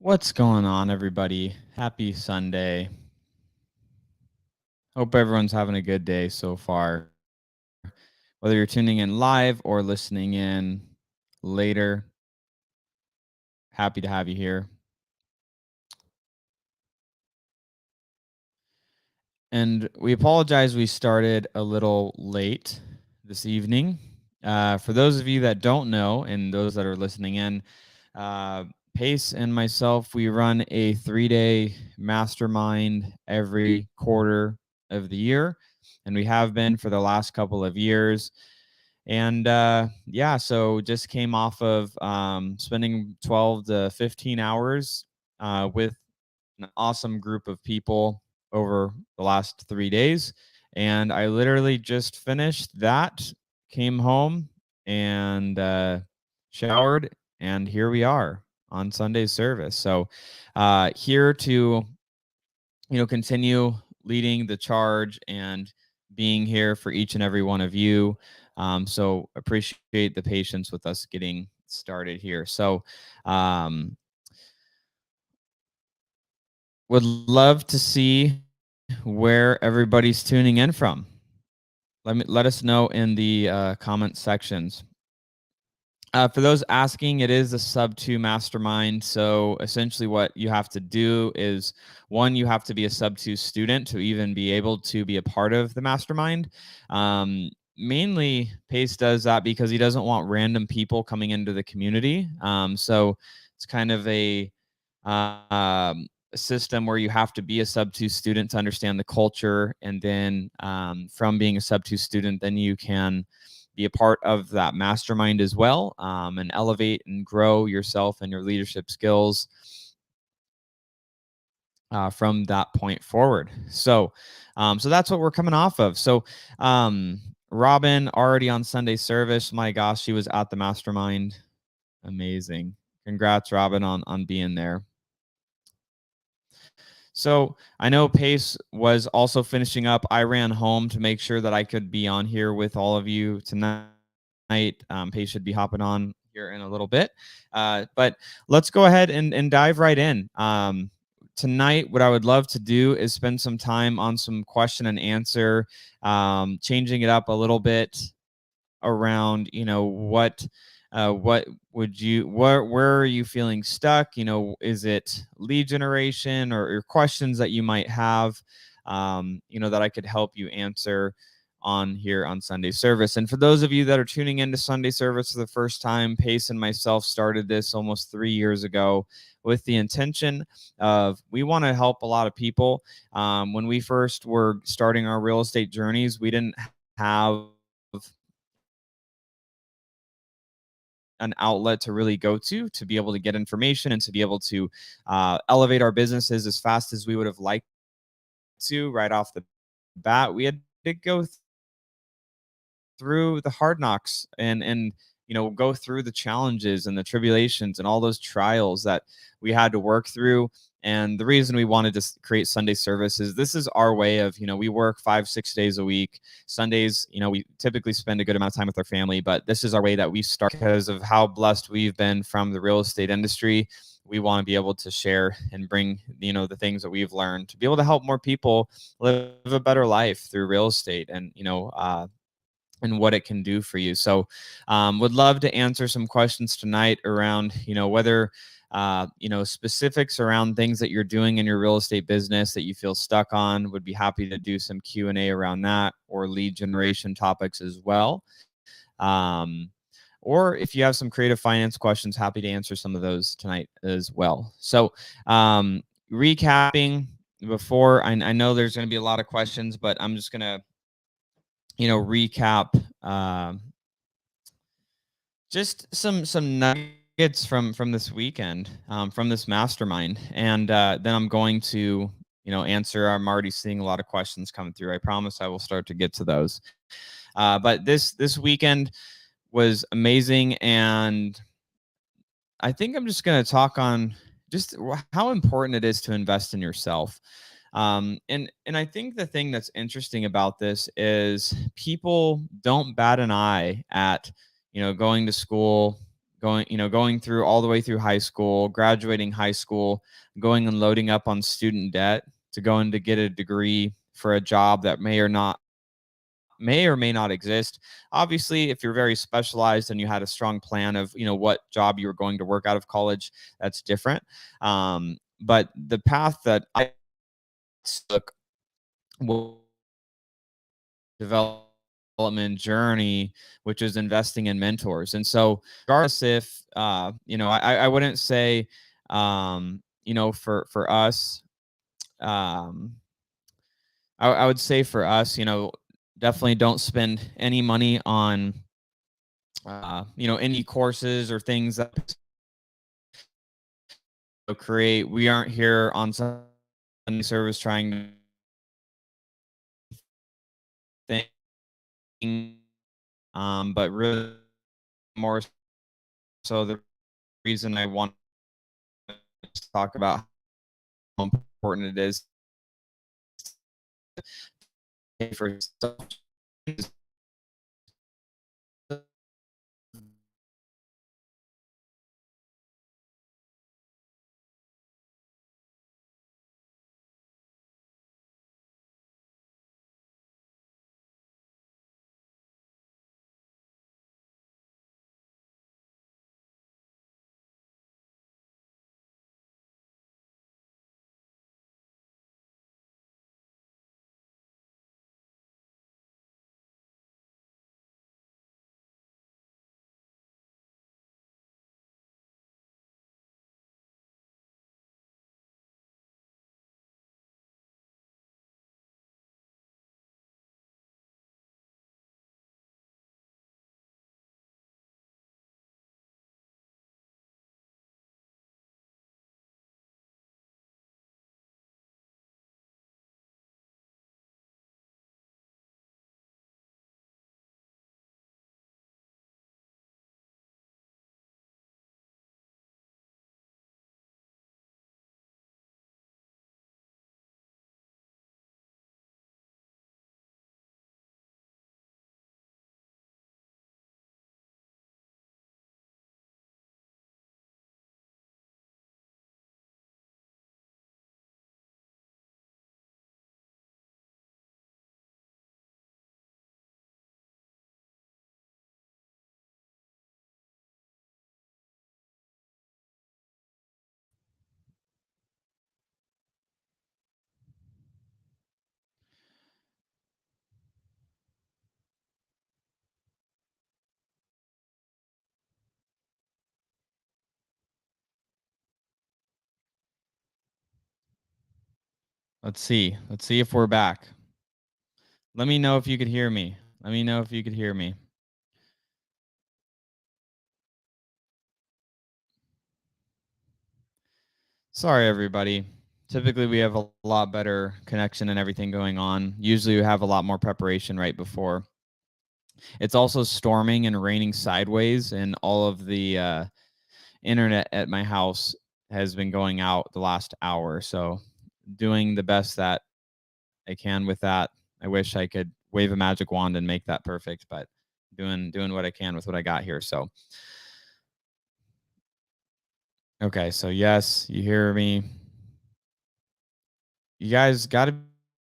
What's going on, everybody? Happy Sunday. Hope everyone's having a good day so far. Whether you're tuning in live or listening in later, happy to have you here. And we apologize we started a little late this evening. For those of you that don't know and those that are listening in, uh, Pace and myself, we run a 3-day mastermind every quarter of the year, and we have been for the last couple of years. And yeah, so just came off of spending 12 to 15 hours with an awesome group of people over the last 3 days. And I literally just finished that, came home and showered, and here we are on Sunday's service. So here to, continue leading the charge and being here for each and every one of you. So appreciate the patience with us getting started here. So would love to see where everybody's tuning in from. Let us know in the comment sections. For those asking, it is a sub 2 mastermind. So essentially what you have to do is, one, you have to be a sub 2 student to even be able to be a part of the mastermind. Mainly Pace does that because he doesn't want random people coming into the community. So it's kind of a system where you have to be a sub 2 student to understand the culture. And then from being a sub 2 student, then you can be a part of that mastermind as well, and elevate and grow yourself and your leadership skills from that point forward. So that's what we're coming off of. So Robin already on Sunday service. My gosh, she was at the mastermind. Amazing. Congrats, Robin, on being there. So I know Pace was also finishing up. I ran home to make sure that I could be on here with all of you tonight. Pace should be hopping on here in a little bit. But let's go ahead and dive right in. Tonight, what I would love to do is spend some time on some question and answer, changing it up a little bit around, what would you, where are you feeling stuck? Is it lead generation or questions that you might have, that I could help you answer on here on Sunday service. And for those of you that are tuning into Sunday service for the first time, Pace and myself started this almost 3 years ago with the intention of, we want to help a lot of people. When we first were starting our real estate journeys, we didn't have an outlet to really go to be able to get information and to be able to elevate our businesses as fast as we would have liked to right off the bat. We had to go through the hard knocks and go through the challenges and the tribulations and all those trials that we had to work through. And the reason we wanted to create Sunday services, this is our way of, we work 5-6 days a week. Sundays, we typically spend a good amount of time with our family, but this is our way that we start because of how blessed we've been from the real estate industry. We want to be able to share and bring, the things that we've learned to be able to help more people live a better life through real estate and, and what it can do for you. So would love to answer some questions tonight around, whether, specifics around things that you're doing in your real estate business that you feel stuck on. Would be happy to do some Q&A around that, or lead generation topics as well. Or if you have some creative finance questions, happy to answer some of those tonight as well. So recapping before, I know there's going to be a lot of questions, but I'm just going to recap just some nuggets from this weekend, from this mastermind, and then I'm going to answer. I'm already seeing a lot of questions coming through. I promise I will start to get to those. But this weekend was amazing, and I think I'm just going to talk on just how important it is to invest in yourself. And I think the thing that's interesting about this is people don't bat an eye at, going to school, going through all the way through high school, graduating high school, going and loading up on student debt to go in to get a degree for a job that may or may not exist. Obviously, if you're very specialized and you had a strong plan of what job you were going to work out of college, that's different. But the path that I took was development journey, which is investing in mentors. And so regardless if I wouldn't say for us, um I would say for us, definitely don't spend any money on any courses or things that create. We aren't here on Sunday service trying to think, but really more so the reason I want to talk about how important it is for Let's see. Let's see if we're back. Let me know if you could hear me. Let me know if you could hear me. Sorry, everybody. Typically, we have a lot better connection and everything going on. Usually, we have a lot more preparation right before. It's also storming and raining sideways, and all of the internet at my house has been going out the last hour. So, doing the best that I can with that. I wish I could wave a magic wand and make that perfect, but doing what I can with what I got here. So, okay, so yes, you hear me. You guys got to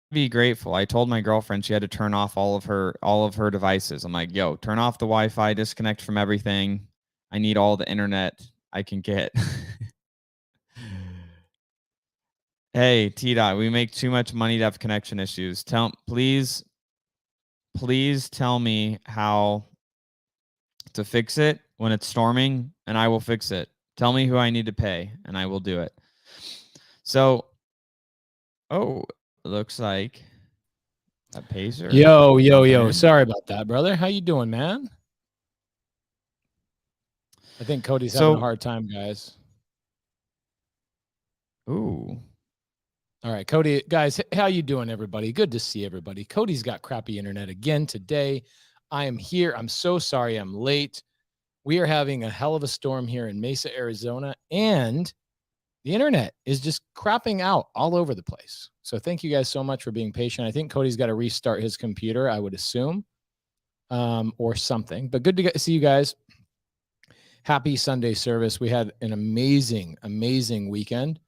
be grateful. I told my girlfriend she had to turn off all of her devices. I'm like, "Yo, turn off the Wi-Fi, disconnect from everything. I need all the internet I can get." Hey, T-Dot, we make too much money to have connection issues. Please tell me how to fix it when it's storming, and I will fix it. Tell me who I need to pay, and I will do it. So, it looks like a Pacer. Yo. Sorry about that, brother. How you doing, man? I think Cody's having a hard time, guys. Ooh. All right, Cody, guys, how you doing, everybody? Good to see everybody. Cody's got crappy internet again today. I am here. I'm so sorry I'm late. We are having a hell of a storm here in Mesa, Arizona, and the internet is just crapping out all over the place. So thank you guys so much for being patient. I think Cody's got to restart his computer, I would assume, or something. But good to see you guys. Happy Sunday service. We had an amazing, amazing weekend.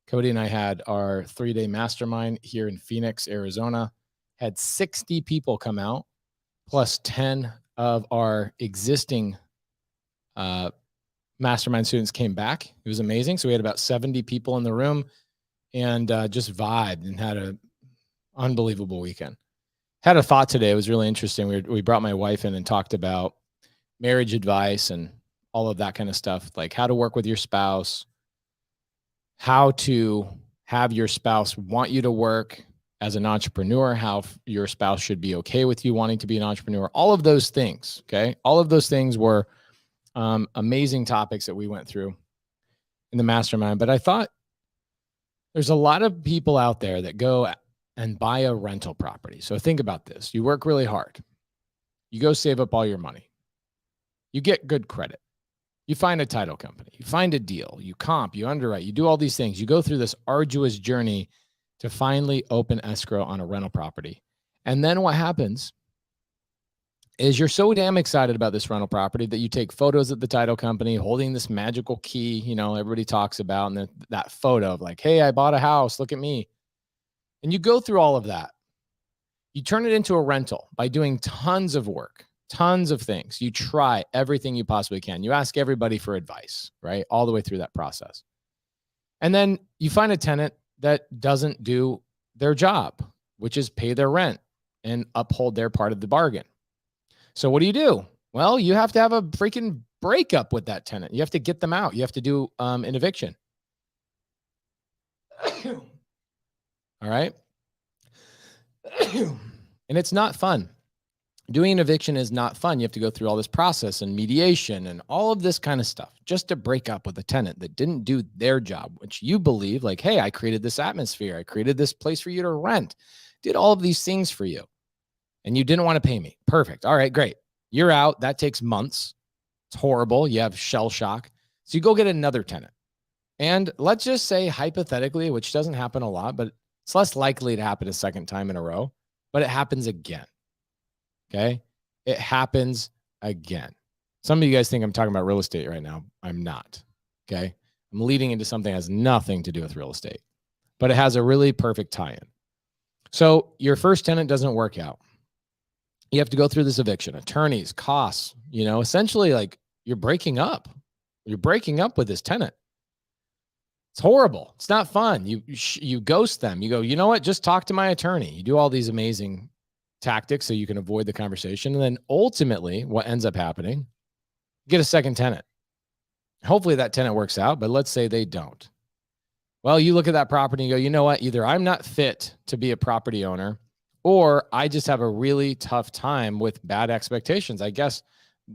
Cody and I had our 3-day mastermind here in Phoenix, Arizona. Had 60 people come out, plus 10 of our existing mastermind students came back. It was amazing. So we had about 70 people in the room and just vibed and had an unbelievable weekend. Had a thought today. It was really interesting. We brought my wife in and talked about marriage advice and all of that kind of stuff, like how to work with your spouse, how to have your spouse want you to work as an entrepreneur, how your spouse should be okay with you wanting to be an entrepreneur, all of those things. Okay. All of those things were amazing topics that we went through in the mastermind. But I thought there's a lot of people out there that go and buy a rental property. So think about this. You work really hard. You go save up all your money. You get good credit. You find a title company. You find a deal. You comp, you underwrite, you do all these things. You go through this arduous journey to finally open escrow on a rental property. And then what happens is you're so damn excited about this rental property that you take photos at the title company holding this magical key, you know, everybody talks about, and that photo of like, hey, I bought a house, look at me. And you go through all of that. You turn it into a rental by doing tons of work, tons of things. You try everything you possibly can. You ask everybody for advice, right? All the way through that process. And then you find a tenant that doesn't do their job, which is pay their rent and uphold their part of the bargain. So what do? Well, you have to have a freaking breakup with that tenant. You have to get them out. You have to do an eviction. All right. And it's not fun. Doing an eviction is not fun. You have to go through all this process and mediation and all of this kind of stuff just to break up with a tenant that didn't do their job, which you believe like, hey, I created this atmosphere. I created this place for you to rent, did all of these things for you. And you didn't want to pay me. Perfect. All right, great. You're out. That takes months. It's horrible. You have shell shock. So you go get another tenant. And let's just say hypothetically, which doesn't happen a lot, but it's less likely to happen a second time in a row, but it happens again. Okay. It happens again. Some of you guys think I'm talking about real estate right now. I'm not. Okay. I'm leading into something that has nothing to do with real estate, but it has a really perfect tie-in. So your first tenant doesn't work out. You have to go through this eviction, attorneys, costs, you know, essentially like you're breaking up. You're breaking up with this tenant. It's horrible. It's not fun. You ghost them. You go, you know what? Just talk to my attorney. You do all these amazing tactics so you can avoid the conversation. And then ultimately what ends up happening, you get a second tenant. Hopefully that tenant works out, but let's say they don't. Well, you look at that property and go, you know what? Either I'm not fit to be a property owner, or I just have a really tough time with bad expectations. I guess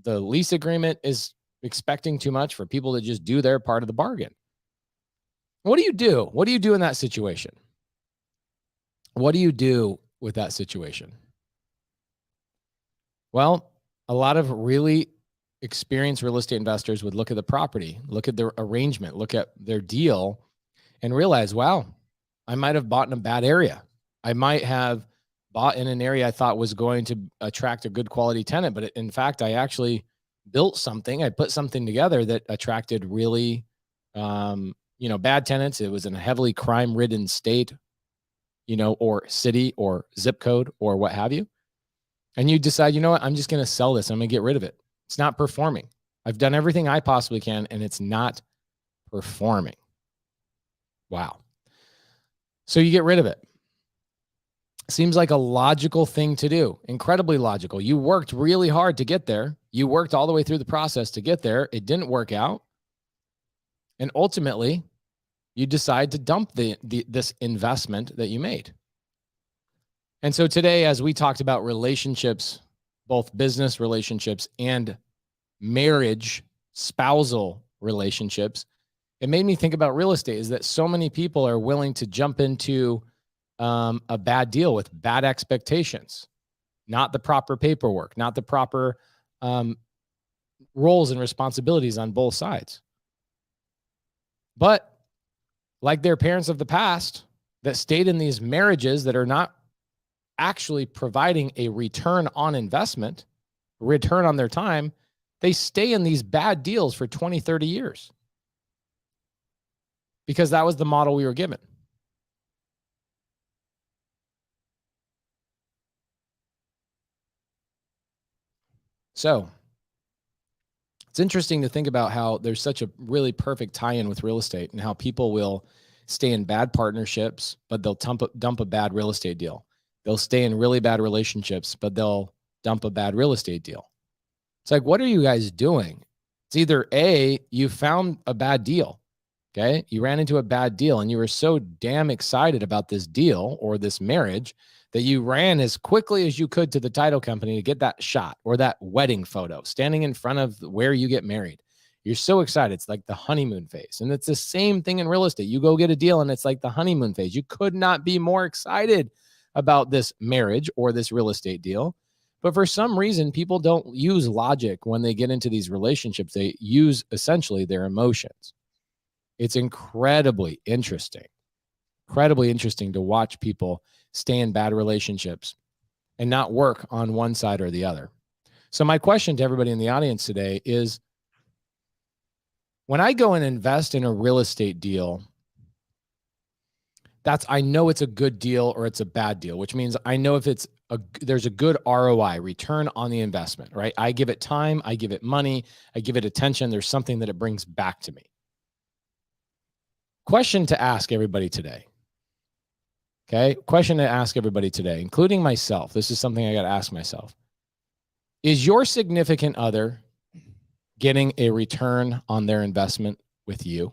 the lease agreement is expecting too much for people to just do their part of the bargain. What do you do? What do you do in that situation? What do you do with that situation? Well, a lot of really experienced real estate investors would look at the property, look at their arrangement, look at their deal, and realize, wow, I might have bought in a bad area. I might have bought in an area I thought was going to attract a good quality tenant, but in fact, I actually built something. I put something together that attracted really, bad tenants. It was in a heavily crime-ridden state, or city or zip code or what have you. And you decide, you know what, I'm just going to sell this. I'm going to get rid of it. It's not performing. I've done everything I possibly can, and it's not performing. Wow. So you get rid of it. Seems like a logical thing to do. Incredibly logical. You worked really hard to get there. You worked all the way through the process to get there. It didn't work out. And ultimately, you decide to dump this investment that you made. And so today, as we talked about relationships, both business relationships and marriage, spousal relationships, it made me think about real estate, is that so many people are willing to jump into a bad deal with bad expectations, not the proper paperwork, not the proper roles and responsibilities on both sides. But like their parents of the past that stayed in these marriages that are not actually providing a return on investment, return on their time, they stay in these bad deals for 20, 30 years because that was the model we were given. So it's interesting to think about how there's such a really perfect tie-in with real estate and how people will stay in bad partnerships, but they'll dump a bad real estate deal. They'll stay in really bad relationships, but they'll dump a bad real estate deal. It's like, what are you guys doing? It's either A, you found a bad deal. Okay. You ran into a bad deal and you were so damn excited about this deal or this marriage that you ran as quickly as you could to the title company to get that shot or that wedding photo standing in front of where you get married. You're so excited. It's like the honeymoon phase. And it's the same thing in real estate. You go get a deal and it's like the honeymoon phase. You could not be more excited about this marriage or this real estate deal. But for some reason, people don't use logic when they get into these relationships. They use essentially their emotions. It's incredibly interesting to watch people stay in bad relationships and not work on one side or the other. So my question to everybody in the audience today is, when I go and invest in a real estate deal, I know it's a good deal or it's a bad deal, which means I know if there's a good ROI, return on the investment, right? I give it time, I give it money, I give it attention. There's something that it brings back to me. Question to ask everybody today. Okay. Question to ask everybody today, including myself. This is something I got to ask myself. Is your significant other getting a return on their investment with you?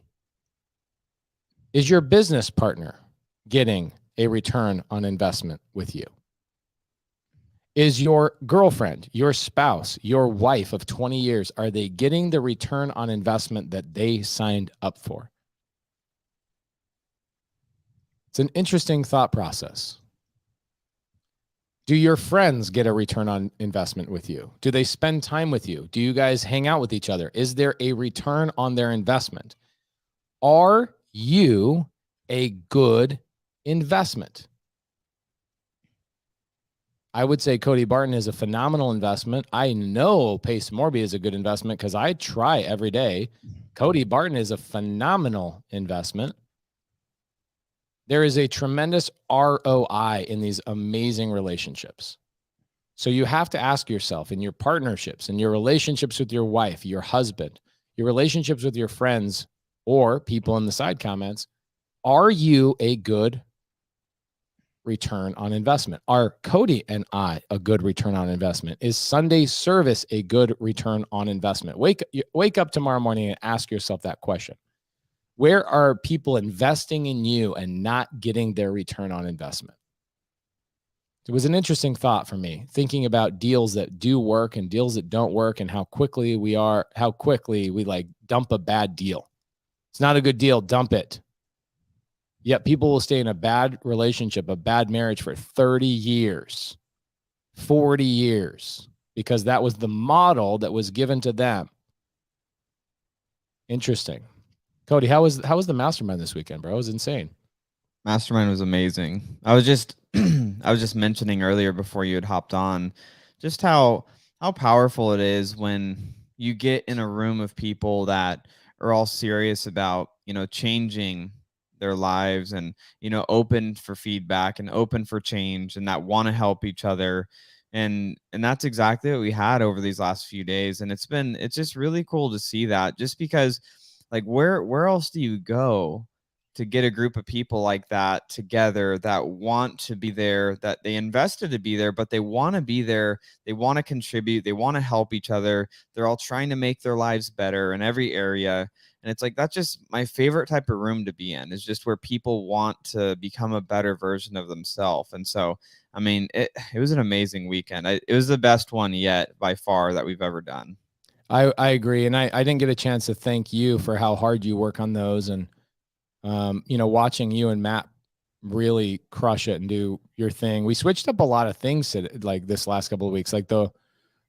Is your business partner getting a return on investment with you? Is your girlfriend, your spouse, your wife of 20 years, are they getting the return on investment that they signed up for? It's an interesting thought process. Do your friends get a return on investment with you? Do they spend time with you? Do you guys hang out with each other? Is there a return on their investment? Are you a good investment? I would say Cody Barton is a phenomenal investment. I know Pace Morby is a good investment because I try every day. Cody Barton is a phenomenal investment. There is a tremendous ROI in these amazing relationships. So you have to ask yourself, in your partnerships, in your relationships with your wife, your husband, your relationships with your friends or people in the side comments, are you a good return on investment? Are Cody and I a good return on investment? Is Sunday service a good return on investment? Wake up tomorrow morning and ask yourself that question. Where are people investing in you and not getting their return on investment? It was an interesting thought for me, thinking about deals that do work and deals that don't work and how quickly we like dump a bad deal. It's not a good deal, dump it. Yet people will stay in a bad relationship, a bad marriage for 30 years, 40 years, because that was the model that was given to them. Interesting. Cody, how was the mastermind this weekend, bro? It was insane. Mastermind was amazing. I was just mentioning earlier before you had hopped on just how powerful it is when you get in a room of people that are all serious about, changing their lives and, open for feedback and open for change and that want to help each other. And that's exactly what we had over these last few days. And it's just really cool to see that, just because like where else do you go to get a group of people like that together that want to be there, that they invested to be there, but they want to be there. They want to contribute. They want to help each other. They're all trying to make their lives better in every area. And it's like, that's just my favorite type of room to be in, is just where people want to become a better version of themselves. And so, I mean, it was an amazing weekend. It was the best one yet by far that we've ever done. I agree. And I didn't get a chance to thank you for how hard you work on those. And, watching you and Matt really crush it and do your thing. We switched up a lot of things like this last couple of weeks, like the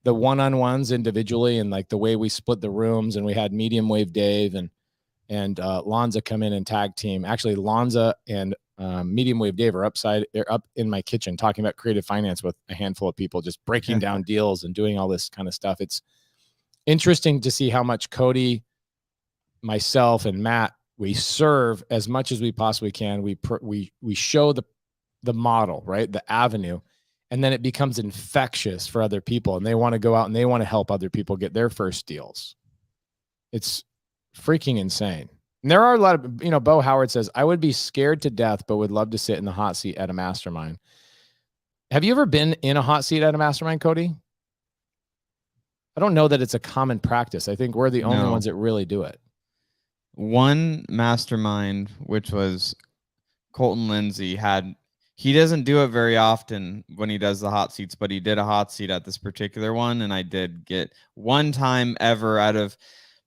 one-on-ones individually and like the way we split the rooms, and we had Medium Wave Dave and Lonza come in and tag team. Actually, Lonza and Medium Wave Dave are they're up in my kitchen talking about creative finance with a handful of people, just breaking down deals and doing all this kind of stuff. interesting to see how much Cody, myself, and Matt, we serve as much as we possibly can. We show the model, right? The avenue. And then it becomes infectious for other people. And they want to go out and they want to help other people get their first deals. It's freaking insane. And there are a lot of, Bo Howard says, I would be scared to death, but would love to sit in the hot seat at a mastermind. Have you ever been in a hot seat at a mastermind, Cody? I don't know that it's a common practice. I think we're the only ones that really do it. One mastermind, which was Colton Lindsay, he doesn't do it very often when he does the hot seats, but he did a hot seat at this particular one. And I did get one time ever out of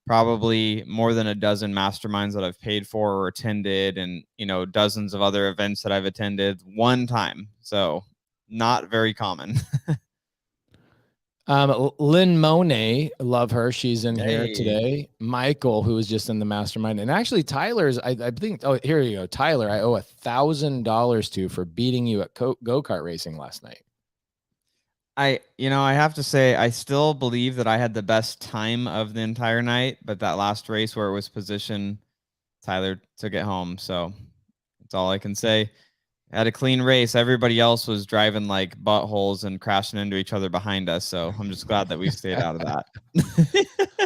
probably more than a dozen masterminds that I've paid for or attended, and, dozens of other events that I've attended, one time. So not very common. Lynn Monet, love her. She's in here today. Michael, who was just in the mastermind. And actually Tyler's, I think, oh, here you go. Tyler, I owe $1,000 to for beating you at go-kart racing last night. I have to say, I still believe that I had the best time of the entire night, but that last race where it was position, Tyler took it home. So that's all I can say. Had a clean race. Everybody else was driving like buttholes and crashing into each other behind us. So I'm just glad that we stayed out of that.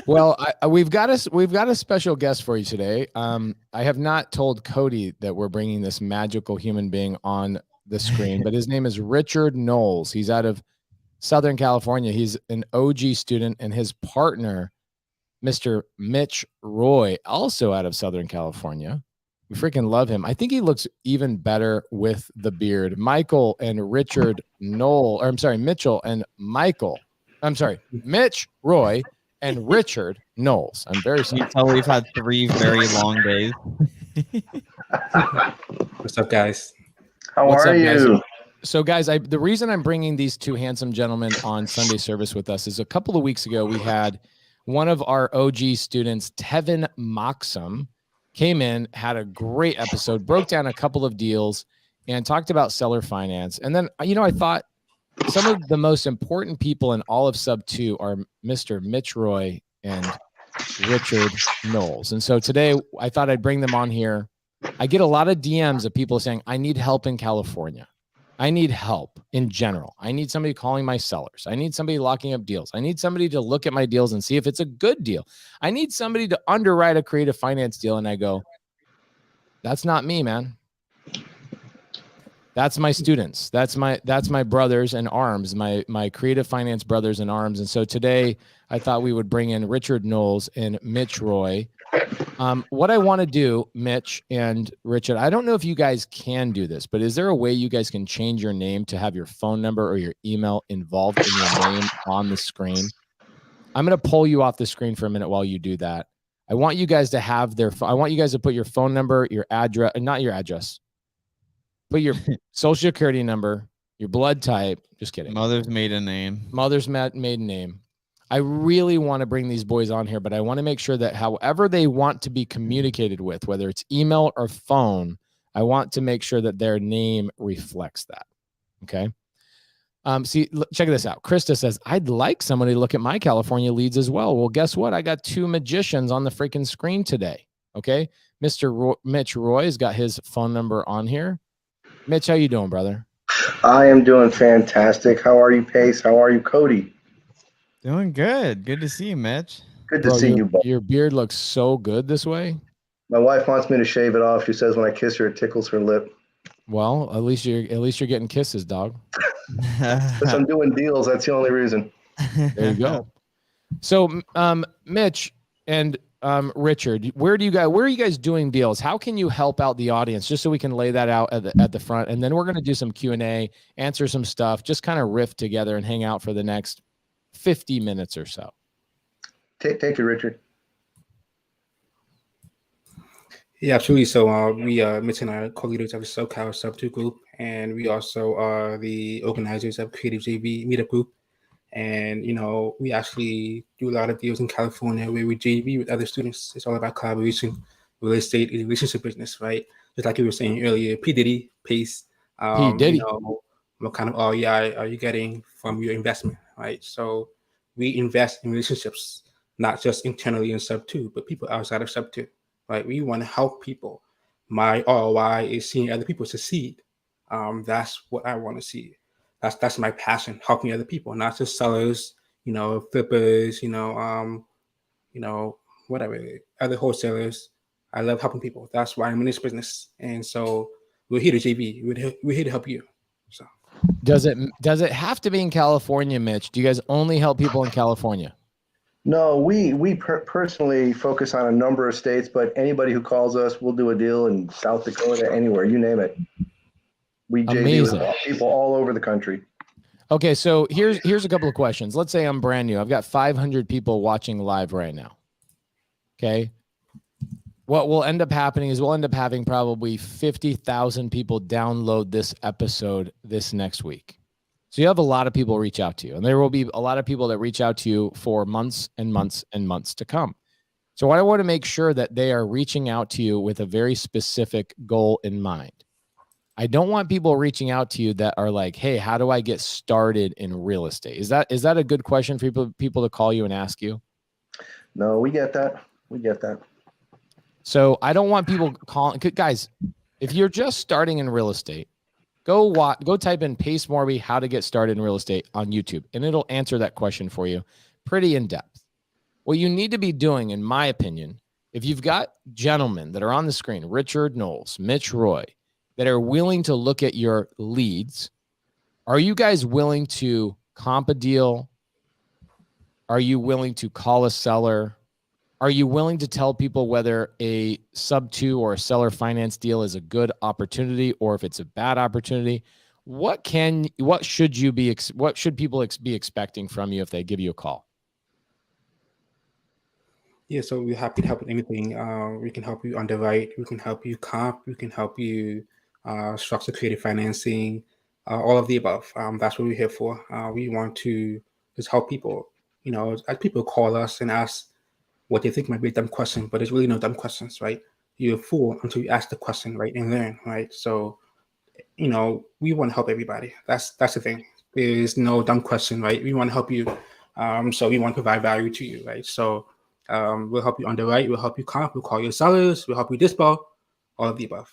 Well, we've got a special guest for you today. I have not told Cody that we're bringing this magical human being on the screen, but his name is Richard Knowles. He's out of Southern California. He's an OG student, and his partner, Mr. Mitch Roy, also out of Southern California. We freaking love him. I think he looks even better with the beard. Michael and Richard Knoll, or I'm sorry, Mitchell and Michael. I'm sorry, Mitch Roy and Richard Knowles. I'm very sorry. You tell we've had 3 very long days. What's up, guys? How are you? So, guys, the reason I'm bringing these two handsome gentlemen on Sunday service with us is a couple of weeks ago, we had one of our OG students, Tevin Moxham, came in, had a great episode, broke down a couple of deals, and talked about seller finance. And then, I thought some of the most important people in all of Sub 2 are Mr. Mitch Roy and Richard Knowles. And so today, I thought I'd bring them on here. I get a lot of DMs of people saying, I need help in California. I need help in general. I need somebody calling my sellers. I need somebody locking up deals. I need somebody to look at my deals and see if it's a good deal. I need somebody to underwrite a creative finance deal. And I go, that's not me, man. That's my students. That's my brothers in arms, my creative finance brothers in arms. And so today I thought we would bring in Richard Knowles and Mitch Roy. What I want to do, Mitch and Richard, I don't know if you guys can do this, but is there a way you guys can change your name to have your phone number or your email involved in your name on the screen? I'm going to pull you off the screen for a minute while you do that. I want you guys to have I want you guys to put your phone number, your address, not your address, put your social security number, your blood type. Just kidding. Mother's maiden name. Mother's maiden name. I really want to bring these boys on here, but I want to make sure that however they want to be communicated with, whether it's email or phone, I want to make sure that their name reflects that. Okay. See, check this out. Krista says, I'd like somebody to look at my California leads as well. Well, guess what? I got 2 magicians on the freaking screen today. Okay. Mr. Mitch Roy has got his phone number on here. Mitch, how you doing, brother? I am doing fantastic. How are you, Pace? How are you, Cody? Doing good. Good to see you, Mitch. Good to see you, both. Your beard looks so good this way. My wife wants me to shave it off. She says when I kiss her, it tickles her lip. Well, at least you're getting kisses, dog. Because I'm doing deals. That's the only reason. There you go. So, Mitch and Richard, where are you guys doing deals? How can you help out the audience? Just so we can lay that out at the front, and then we're going to do some Q&A, answer some stuff, just kind of riff together and hang out for the next 50 minutes or so. Take it, Richard. Yeah, absolutely. So we Mitch and I are co-leaders of the SoCal Sub 2 group, and we also are the organizers of Creative JV Meetup Group. And, we actually do a lot of deals in California where we JV with other students. It's all about collaboration, real estate, and relationship business, right? Just like you were saying earlier, P. Diddy, Pace. P. Diddy. What kind of ROI are you getting from your investment, right? So we invest in relationships. not just internally in sub two, but people outside of sub two, right? We want to help people. My ROI is seeing other people succeed. That's what I want to see. That's my passion, helping other people, not just sellers, flippers, whatever, other wholesalers. I love helping people. That's why I'm in this business. And so we're here to JV. We're here to help you. So Does it have to be in California, Mitch? Do you guys only help people in California? No, we personally focus on a number of states, but anybody who calls us, we'll do a deal in South Dakota, anywhere, you name it. We JV with people all over the country. Okay, so here's a couple of questions. Let's say I'm brand new. I've got 500 people watching live right now. Okay. What will end up happening is we'll end up having probably 50,000 people download this episode this next week. So you have a lot of people reach out to you, and there will be a lot of people that reach out to you for months and months and months to come. So I want to make sure that they are reaching out to you with a very specific goal in mind. I don't want people reaching out to you that are like, hey, how do I get started in real estate? Is that a good question for people to call you and ask you? No, we get that. We get that. So I don't want people calling. Guys, if you're just starting in real estate, go type in Pace Morby, how to get started in real estate on YouTube, and it'll answer that question for you pretty in depth. What you need to be doing, in my opinion, if you've got gentlemen that are on the screen, Richard Knowles, Mitch Roy, that are willing to look at your leads, are you guys willing to comp a deal? Are you willing to call a seller? Are you willing to tell people whether a sub 2 or a seller finance deal is a good opportunity or if it's a bad opportunity? What should people be expecting from you if they give you a call? Yeah, so we're happy to help with anything. We can help you underwrite. We can help you comp. We can help you structure creative financing, all of the above. That's what we're here for. We want to just help people. As people call us and ask what they think might be a dumb question, but there's really no dumb questions, right? You're a fool until you ask the question, right, and learn, right? So, we want to help everybody. That's the thing. There's no dumb question, right? We want to help you. So we want to provide value to you, right? So we'll help you underwrite, we'll help you comp, we'll call your sellers, we'll help you dispo, all of the above.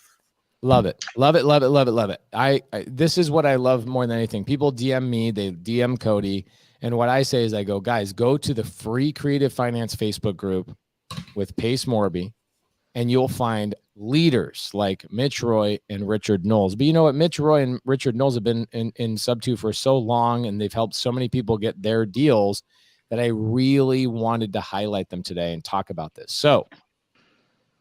Love it. Love it. Love it. Love it. Love it. I this is what I love more than anything. People DM me, they DM Cody. And what I say is I go, guys, go to the free Creative Finance Facebook group with Pace Morby, and you'll find leaders like Mitch Roy and Richard Knowles. But you know what? Mitch Roy and Richard Knowles have been in sub 2 for so long, and they've helped so many people get their deals that I really wanted to highlight them today and talk about this. So,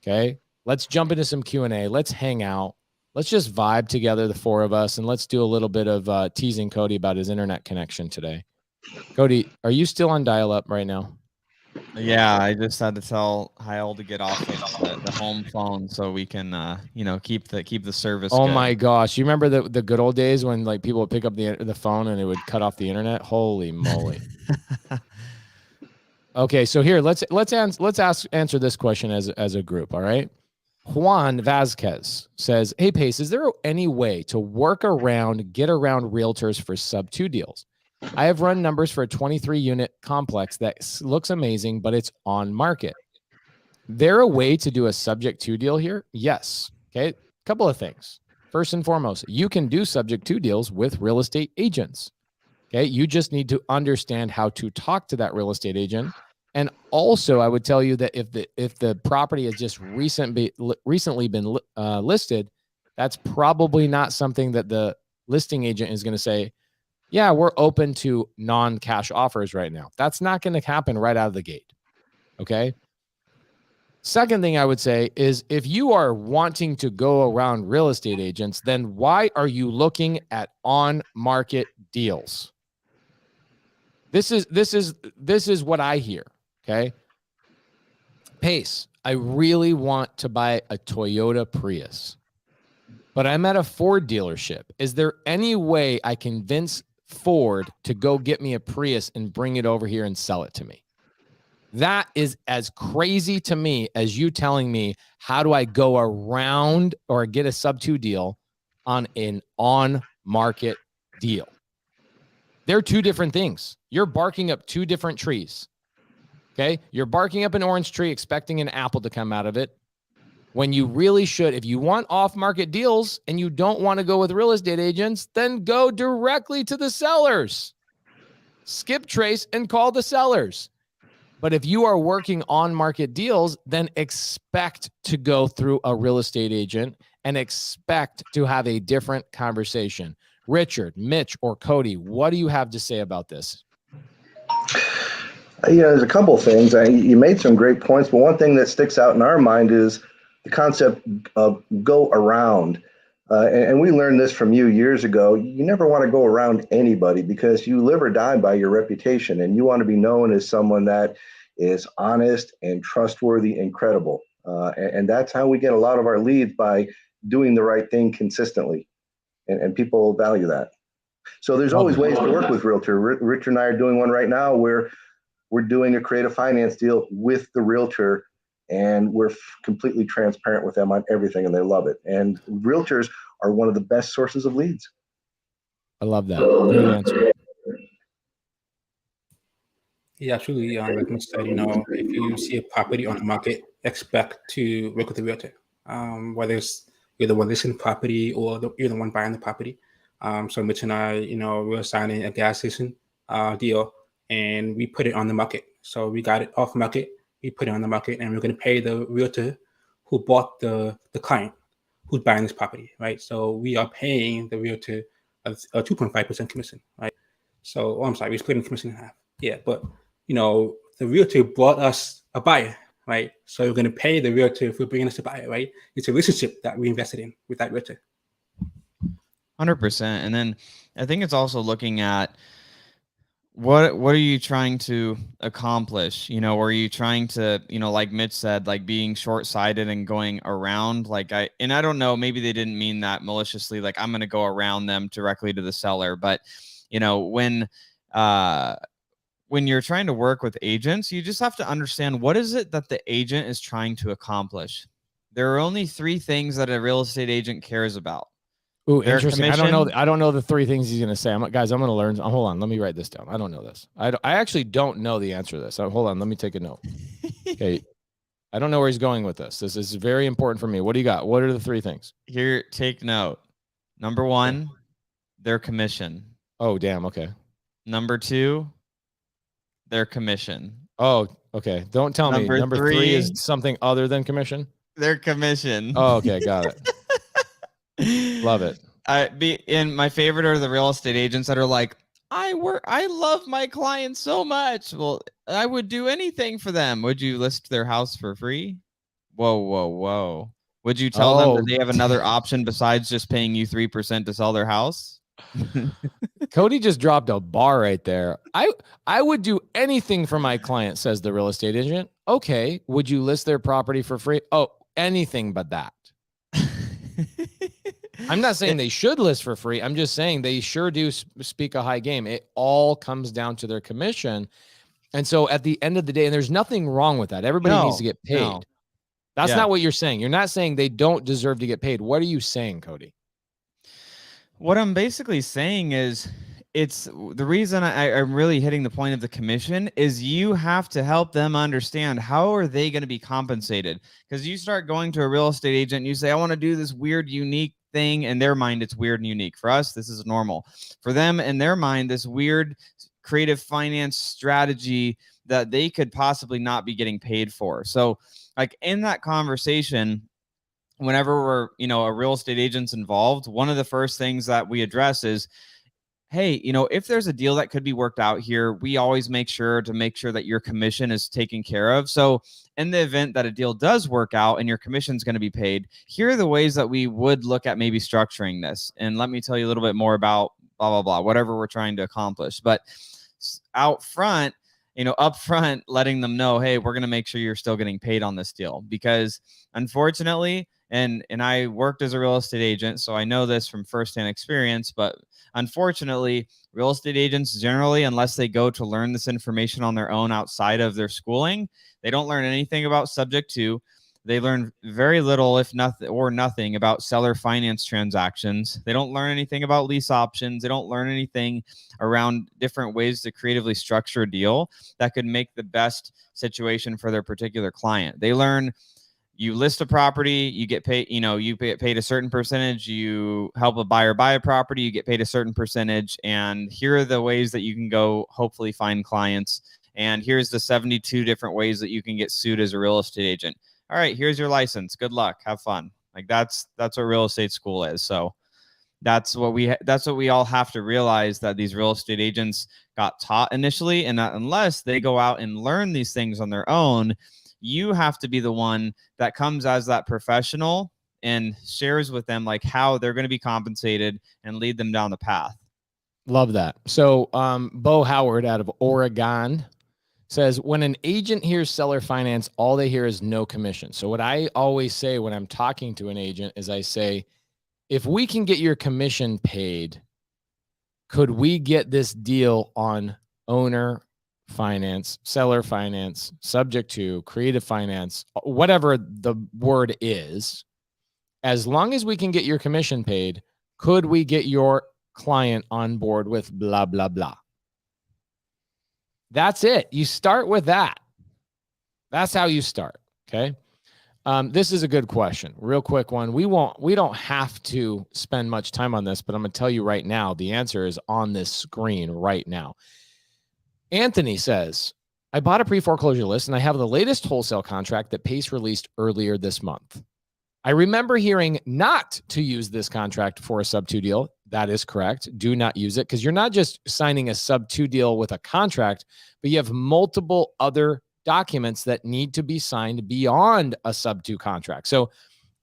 okay, let's jump into some Q&A. Let's hang out. Let's just vibe together, the four of us, and let's do a little bit of teasing Cody about his internet connection today. Cody, are you still on dial-up right now? Yeah, I just had to tell Heil to get off of the home phone so we can, keep the service. Oh good. my gosh, you remember the good old days when like people would pick up the phone and it would cut off the internet? Holy moly! Okay, so here let's answer this question as a group. All right, Juan Vasquez says, "Hey Pace, is there any way to get around realtors for sub 2 deals? I have run numbers for a 23 unit complex that looks amazing, but it's on market. There a way to do a subject to deal here? Yes. Okay. Couple of things. First and foremost, you can do subject to deals with real estate agents. Okay. You just need to understand how to talk to that real estate agent. And also I would tell you that if the property has just recently been listed, that's probably not something that the listing agent is going to say, yeah, we're open to non-cash offers right now. That's not going to happen right out of the gate. Okay. Second thing I would say is if you are wanting to go around real estate agents, then why are you looking at on-market deals? This is what I hear. Okay. Pace, I really want to buy a Toyota Prius, but I'm at a Ford dealership. Is there any way I convince Ford to go get me a Prius and bring it over here and sell it to me? That is as crazy to me as you telling me, how do I go around or get a sub 2 deal on an on-market deal? They're two different things. You're barking up two different trees. Okay. You're barking up an orange tree, expecting an apple to come out of it. When you really should, if you want off-market deals and you don't want to go with real estate agents, then go directly to the sellers. Skip trace and call the sellers. But if you are working on market deals, then expect to go through a real estate agent and expect to have a different conversation. Richard, Mitch, or Cody, what do you have to say about this? There's a couple of things. You made some great points, but one thing that sticks out in our mind is the concept of go around. And we learned this from you years ago. You never want to go around anybody because you live or die by your reputation, and you want to be known as someone that is honest and trustworthy and credible. And that's how we get a lot of our leads, by doing the right thing consistently. And people value that. So there's always ways to work with Realtor. Richard and I are doing one right now where we're doing a creative finance deal with the Realtor, and we're completely transparent with them on everything, and they love it. And Realtors are one of the best sources of leads. I love that. Great answer. Yeah, absolutely. Like Mitch said, if you see a property on the market, expect to work with a realtor. Whether it's you're the one listing the property or you're the one buying the property. So Mitch and I, we're signing a gas station deal, and we put it on the market. So we got it off market, we put it on the market, and we're going to pay the realtor who bought the client who's buying this property, right? So we are paying the realtor a 2.5% commission, right? So, I'm sorry, we're splitting commission in half. Yeah, but the realtor brought us a buyer, right? So we're going to pay the realtor for bringing us a buyer, right? It's a relationship that we invested in with that realtor. 100%. And then I think it's also looking at what are you trying to accomplish? Are you trying to, like Mitch said, like being short-sighted and going around? I don't know, maybe they didn't mean that maliciously, like I'm going to go around them directly to the seller. But, when you're trying to work with agents, you just have to understand, what is it that the agent is trying to accomplish? There are only 3 things that a real estate agent cares about. Ooh, Their interesting. commission. I don't know the 3 things he's going to say. Guys, I'm going to learn. Hold on. Let me write this down. I don't know this. I actually don't know the answer to this. Hold on. Let me take a note. Okay. I don't know where he's going with this. This is very important for me. What do you got? What are the 3 things? Here, take note. Number 1, their commission. Oh, damn. Okay. Number 2, their commission. Oh, okay. Don't tell me. Number 3 is 3, something other than commission. Their commission. Oh, okay. Got it. Love it. And my favorite are the real estate agents that are like, I love my clients so much. Well, I would do anything for them. Would you list their house for free? Whoa. Would you tell them that they have another option besides just paying you 3% to sell their house? Cody just dropped a bar right there. I would do anything for my client, says the real estate agent. Okay. Would you list their property for free? Oh, anything but that. I'm not saying they should list for free. I'm just saying they sure do speak a high game. It all comes down to their commission. And so at the end of the day, and there's nothing wrong with that. Everybody needs to get paid. No. That's not what you're saying. You're not saying they don't deserve to get paid. What are you saying, Cody? What I'm basically saying is, it's the reason I'm really hitting the point of the commission is you have to help them understand, how are they going to be compensated? Because you start going to a real estate agent and you say, I want to do this weird, unique thing. In their mind, it's weird and unique. For us, this is normal. For them, in their mind, this weird creative finance strategy that they could possibly not be getting paid for. So like in that conversation, whenever we're, a real estate agent's involved, one of the first things that we address is, hey, if there's a deal that could be worked out here, we always make sure that your commission is taken care of. So in the event that a deal does work out and your commission is going to be paid, here are the ways that we would look at maybe structuring this. And let me tell you a little bit more about blah, blah, blah, whatever we're trying to accomplish. But out front, up front, letting them know, hey, we're going to make sure you're still getting paid on this deal. Because unfortunately, and I worked as a real estate agent, so I know this from firsthand experience, but unfortunately, real estate agents generally, unless they go to learn this information on their own outside of their schooling, they don't learn anything about subject to. They learn very little, if nothing, about seller finance transactions. They don't learn anything about lease options. They don't learn anything around different ways to creatively structure a deal that could make the best situation for their particular client. They learn you list a property, you get paid, you get paid a certain percentage. You help a buyer buy a property, you get paid a certain percentage. And here are the ways that you can go hopefully find clients. And here's the 72 different ways that you can get sued as a real estate agent. All right, here's your license. Good luck. Have fun. Like that's what real estate school is. So that's what we all have to realize, that these real estate agents got taught initially, and that unless they go out and learn these things on their own, you have to be the one that comes as that professional and shares with them like how they're going to be compensated and lead them down the path. Love that. So Bo Howard out of Oregon says, when an agent hears seller finance, all they hear is no commission. So what I always say when I'm talking to an agent is I say, if we can get your commission paid, could we get this deal on owner finance, seller finance, subject to creative finance, whatever the word is, as long as we can get your commission paid, could we get your client on board with blah, blah, blah? That's it. You start with that. That's how you start. Okay. This is a good question. Real quick one. We don't have to spend much time on this, but I'm going to tell you right now, the answer is on this screen right now. Anthony says, I bought a pre-foreclosure list and I have the latest wholesale contract that Pace released earlier this month. I remember hearing not to use this contract for a sub-2 deal. That is correct. Do not use it, because you're not just signing a sub-2 deal with a contract, but you have multiple other documents that need to be signed beyond a sub-2 contract. So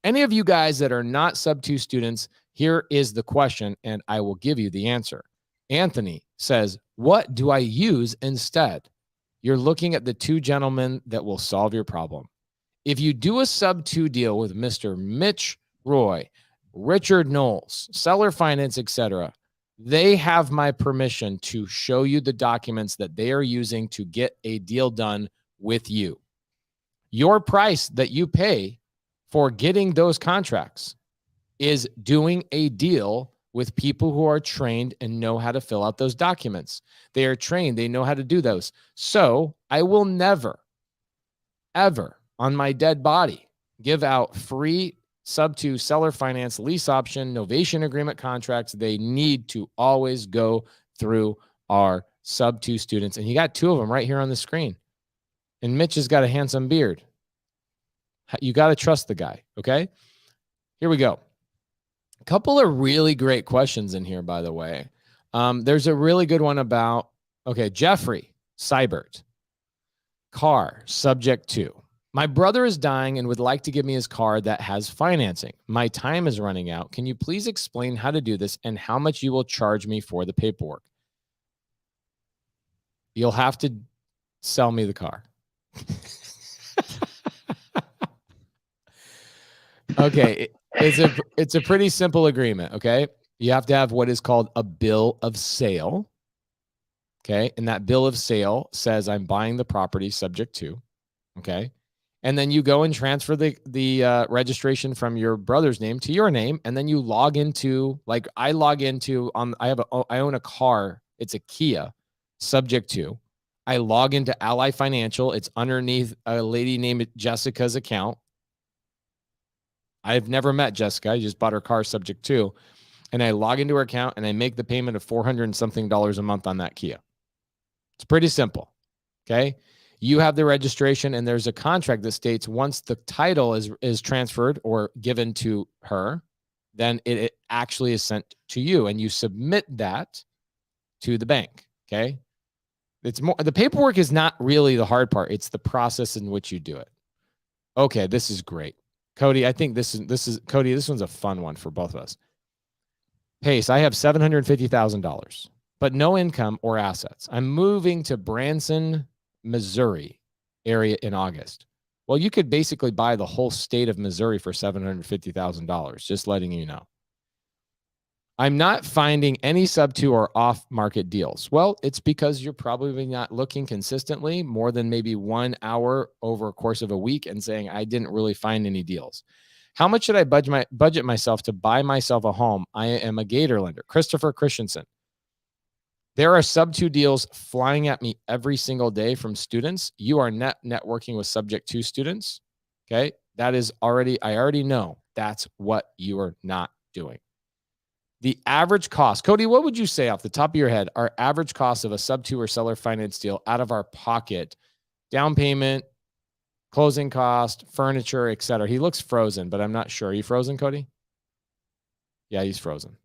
any of you guys that are not sub-2 students, here is the question, and I will give you the answer. Anthony says, what do I use instead? You're looking at the two gentlemen that will solve your problem. If you do a sub-2 deal with Mr. Mitch Roy, Richard Knowles, seller finance, etc., they have my permission to show you the documents that they are using to get a deal done with you. Your price that you pay for getting those contracts is doing a deal with people who are trained and know how to fill out those documents. They are trained. They know how to do those. So I will never, ever on my dead body give out free sub-2 seller finance, lease option, novation agreement contracts. They need to always go through our sub-2 students. And you got two of them right here on the screen. And Mitch has got a handsome beard. You got to trust the guy. Okay. Here we go. A couple of really great questions in here, by the way. There's a really good one about, Jeffrey Seibert. Car, subject to. My brother is dying and would like to give me his car that has financing. My time is running out. Can you please explain how to do this and how much you will charge me for the paperwork? You'll have to sell me the car. Okay. It's a pretty simple agreement. Okay. You have to have what is called a bill of sale. Okay. And that bill of sale says I'm buying the property subject to. Okay. And then you go and transfer the registration from your brother's name to your name. And then you log into, like I log into I own a car. It's a Kia subject to. I log into Ally Financial. It's underneath a lady named Jessica's account. I've never met Jessica. I just bought her car subject to. And I log into her account and I make the payment of $400 and something a month on that Kia. It's pretty simple. Okay. You have the registration and there's a contract that states once the title is transferred or given to her, then it actually is sent to you and you submit that to the bank. Okay. It's more, the paperwork is not really the hard part. It's the process in which you do it. Okay. This is great. Cody, I think this is Cody. This one's a fun one for both of us. Pace, I have $750,000, but no income or assets. I'm moving to Branson, Missouri area in August. Well, you could basically buy the whole state of Missouri for $750,000, just letting you know. I'm not finding any sub 2 or off market deals. Well, it's because you're probably not looking consistently more than maybe 1 hour over a course of a week and saying, I didn't really find any deals. How much should I budget myself to buy myself a home? I am a Gator lender. Christopher Christensen. There are sub 2 deals flying at me every single day from students. You are networking with subject to students. Okay. That is I already know that's what you are not doing. The average cost, Cody, what would you say off the top of your head, our average cost of a sub 2 or seller finance deal out of our pocket, down payment, closing cost, furniture, et cetera? He looks frozen, but I'm not sure. Are you frozen, Cody? Yeah, he's frozen.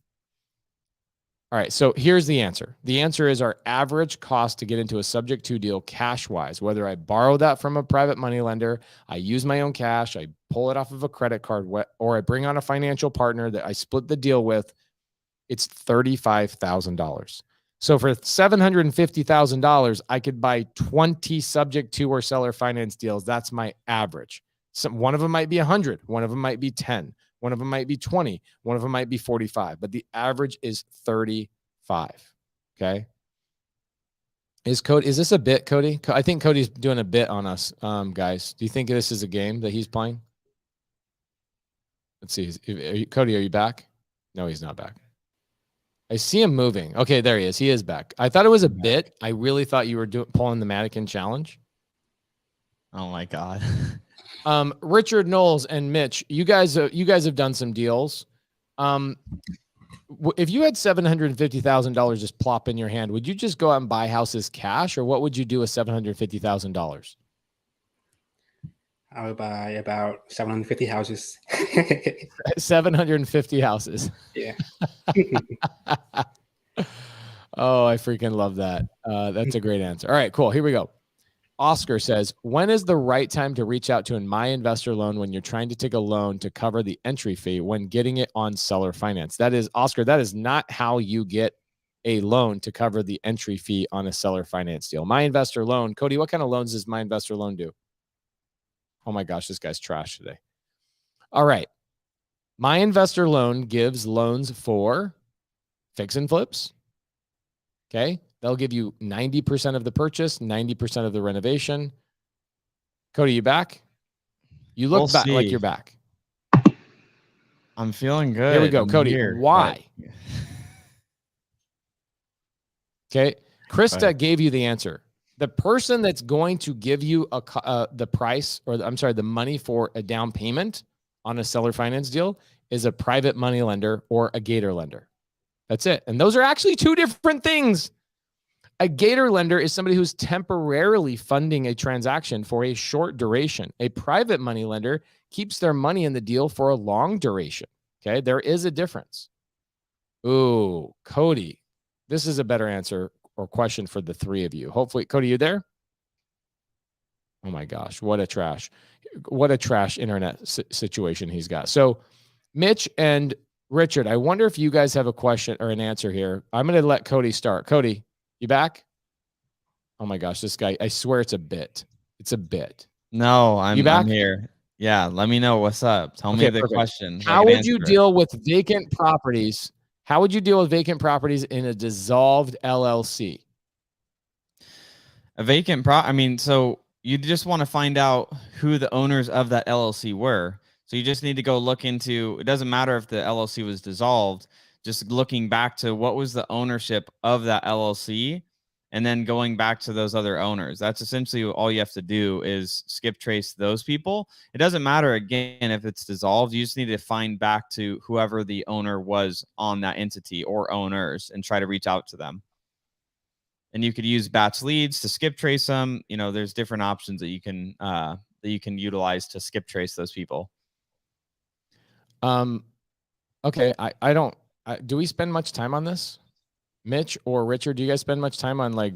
All right, so here's the answer. The answer is our average cost to get into a subject to deal cash-wise, whether I borrow that from a private money lender, I use my own cash, I pull it off of a credit card, or I bring on a financial partner that I split the deal with, it's $35,000. So for $750,000, I could buy 20 subject to or seller finance deals. That's my average. One of them might be 100. One of them might be 10. One of them might be 20. One of them might be 45. But the average is 35. Okay. Is this a bit, Cody? I think Cody's doing a bit on us, guys. Do you think this is a game that he's playing? Let's see. Cody, are you back? No, he's not back. I see him moving. Okay, there he is. He is back. I thought it was a bit. I really thought you were pulling the mannequin challenge. Oh my God. Richard Knowles and Mitch, you guys have done some deals. If you had $750,000 just plop in your hand, would you just go out and buy houses cash, or what would you do with $750,000? I would buy about 750 houses. 750 houses. Yeah. Oh, I freaking love that. That's a great answer. All right, cool. Here we go. Oscar says, when is the right time to reach out to a My Investor loan when you're trying to take a loan to cover the entry fee when getting it on seller finance? That is, Oscar, that is not how you get a loan to cover the entry fee on a seller finance deal. My Investor loan, Cody, what kind of loans does My Investor loan do? Oh my gosh, this guy's trash today. All right. My Investor loan gives loans for fix and flips. Okay. They'll give you 90% of the purchase, 90% of the renovation. Cody, you back? You look back like you're back. I'm feeling good. Here we go. Cody, why? Okay. Krista gave you the answer. The person that's going to give you the price, or the money for a down payment on a seller finance deal is a private money lender or a Gator lender. That's it. And those are actually two different things. A Gator lender is somebody who's temporarily funding a transaction for a short duration. A private money lender keeps their money in the deal for a long duration. Okay. There is a difference. Ooh, Cody, this is a better answer or question for the three of you. Hopefully, Cody, you there? Oh my gosh, what a trash internet situation he's got. So Mitch and Richard, I wonder if you guys have a question or an answer here. I'm going to let Cody start. Cody, you back? Oh my gosh, this guy, I swear it's a bit. It's a bit. No, you back? I'm here. Yeah, let me know what's up. Tell me the question. How would you deal with vacant properties? How would you deal with vacant properties in a dissolved LLC? A vacant so you just want to find out who the owners of that LLC were. So you just need to go look into, it doesn't matter if the LLC was dissolved, just looking back to what was the ownership of that LLC and then going back to those other owners. That's essentially all you have to do is skip trace those people. It doesn't matter, again, if it's dissolved. You just need to find back to whoever the owner was on that entity or owners and try to reach out to them. And you could use batch leads to skip trace them. You know, there's different options that you can utilize to skip trace those people. Okay, I don't. Do we spend much time on this? Mitch or Richard, do you guys spend much time on like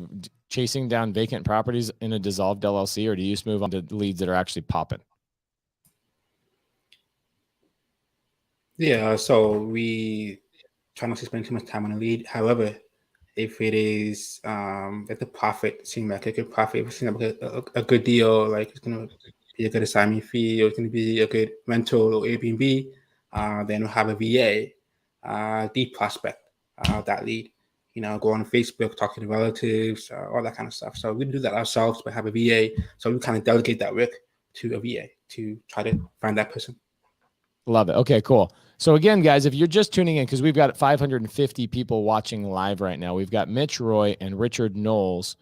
chasing down vacant properties in a dissolved LLC, or do you just move on to leads that are actually popping? Yeah, so we try not to spend too much time on a lead. However, if it is if the profit seems like a good profit, if it seems like a good deal, like it's going to be a good assignment fee, or it's going to be a good rental or Airbnb, then we'll have a VA. de-prospect that lead. Go on Facebook, talk to the relatives, all that kind of stuff. So we do that ourselves, but have a VA. So we kind of delegate that work to a VA to try to find that person. Love it. Okay, cool. So again, guys, if you're just tuning in, because we've got 550 people watching live right now, we've got Mitch Roy and Richard Knowles.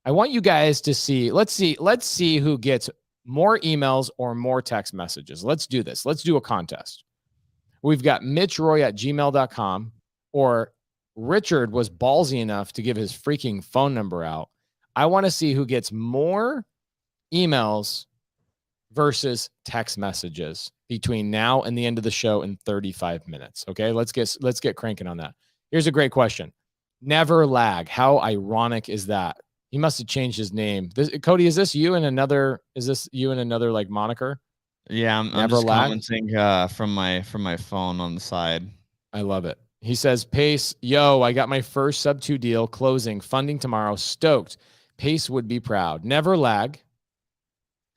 I want you guys to see, let's see who gets more emails or more text messages. Let's do this. Let's do a contest. We've got mitchroy@gmail.com, or Richard was ballsy enough to give his freaking phone number out. I want to see who gets more emails versus text messages between now and the end of the show in 35 minutes. Okay, let's get cranking on that. Here's a great question. Never lag. How ironic is that? He must have changed his name. Cody, is this you and another like moniker? Yeah, I'm Never just lag? commenting from my phone on the side. I love it. He says, Pace, yo, I got my first sub 2 deal closing, funding tomorrow. Stoked. Pace would be proud. Never lag.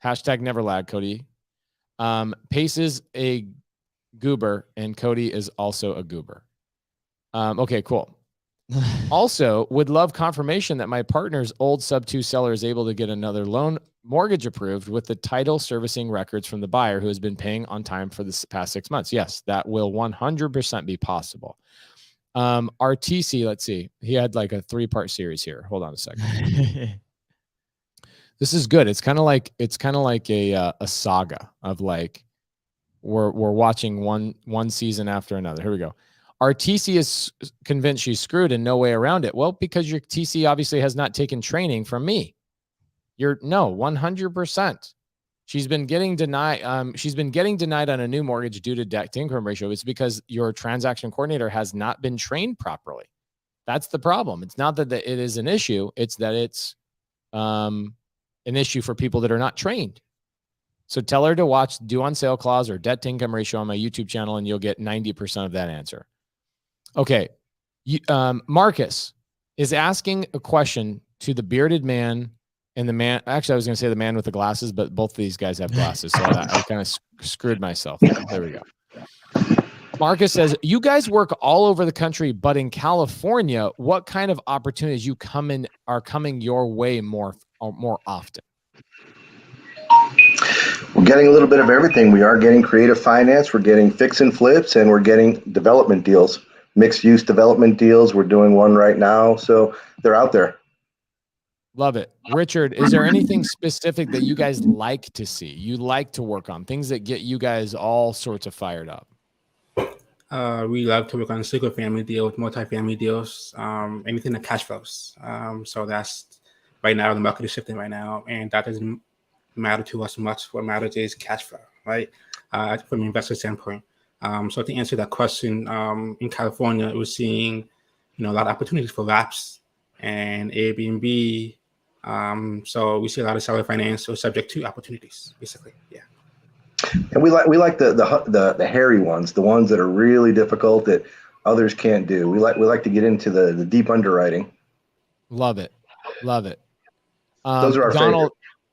Hashtag never lag, Cody. Pace is a goober, and Cody is also a goober. Okay, cool. Also, would love confirmation that my partner's old sub 2 seller is able to get another loan mortgage approved with the title servicing records from the buyer who has been paying on time for the past 6 months. Yes, that will 100% be possible. RTC, let's see. He had like a 3-part series here. Hold on a second. This is good. It's kind of like a saga of like we're watching one season after another. Here we go. Our TC is convinced she's screwed and no way around it. Well, because your TC obviously has not taken training from me. 100%. She's been getting denied. She's been getting denied on a new mortgage due to debt to income ratio. It's because your transaction coordinator has not been trained properly. That's the problem. It's not that it is an issue. It's that it's an issue for people that are not trained. So tell her to watch due on sale clause or debt to income ratio on my YouTube channel, and you'll get 90% of that answer. Okay. Marcus is asking a question to the bearded man and the man. Actually, I was going to say the man with the glasses, but both of these guys have glasses. So I kind of screwed myself. There we go. Marcus says, you guys work all over the country, but in California, what kind of opportunities are coming your way more often? We're getting a little bit of everything. We are getting creative finance. We're getting fix and flips, and we're getting development deals, mixed use development deals. We're doing one right now. So they're out there. Love it. Richard, is there anything specific that you guys like to see? You like to work on things that get you guys all sorts of fired up? We love to work on single family deals, multi-family deals, anything that cash flows. So that's right now, the market is shifting right now, and that doesn't matter to us much. What matters is cash flow, right? From an investor standpoint. So to answer that question, in California, we're seeing, a lot of opportunities for wraps and Airbnb. So we see a lot of seller finance or subject to opportunities, basically. Yeah. And we like the hairy ones, the ones that are really difficult that others can't do. We like to get into the deep underwriting. Love it. Love it. Those are our favorite.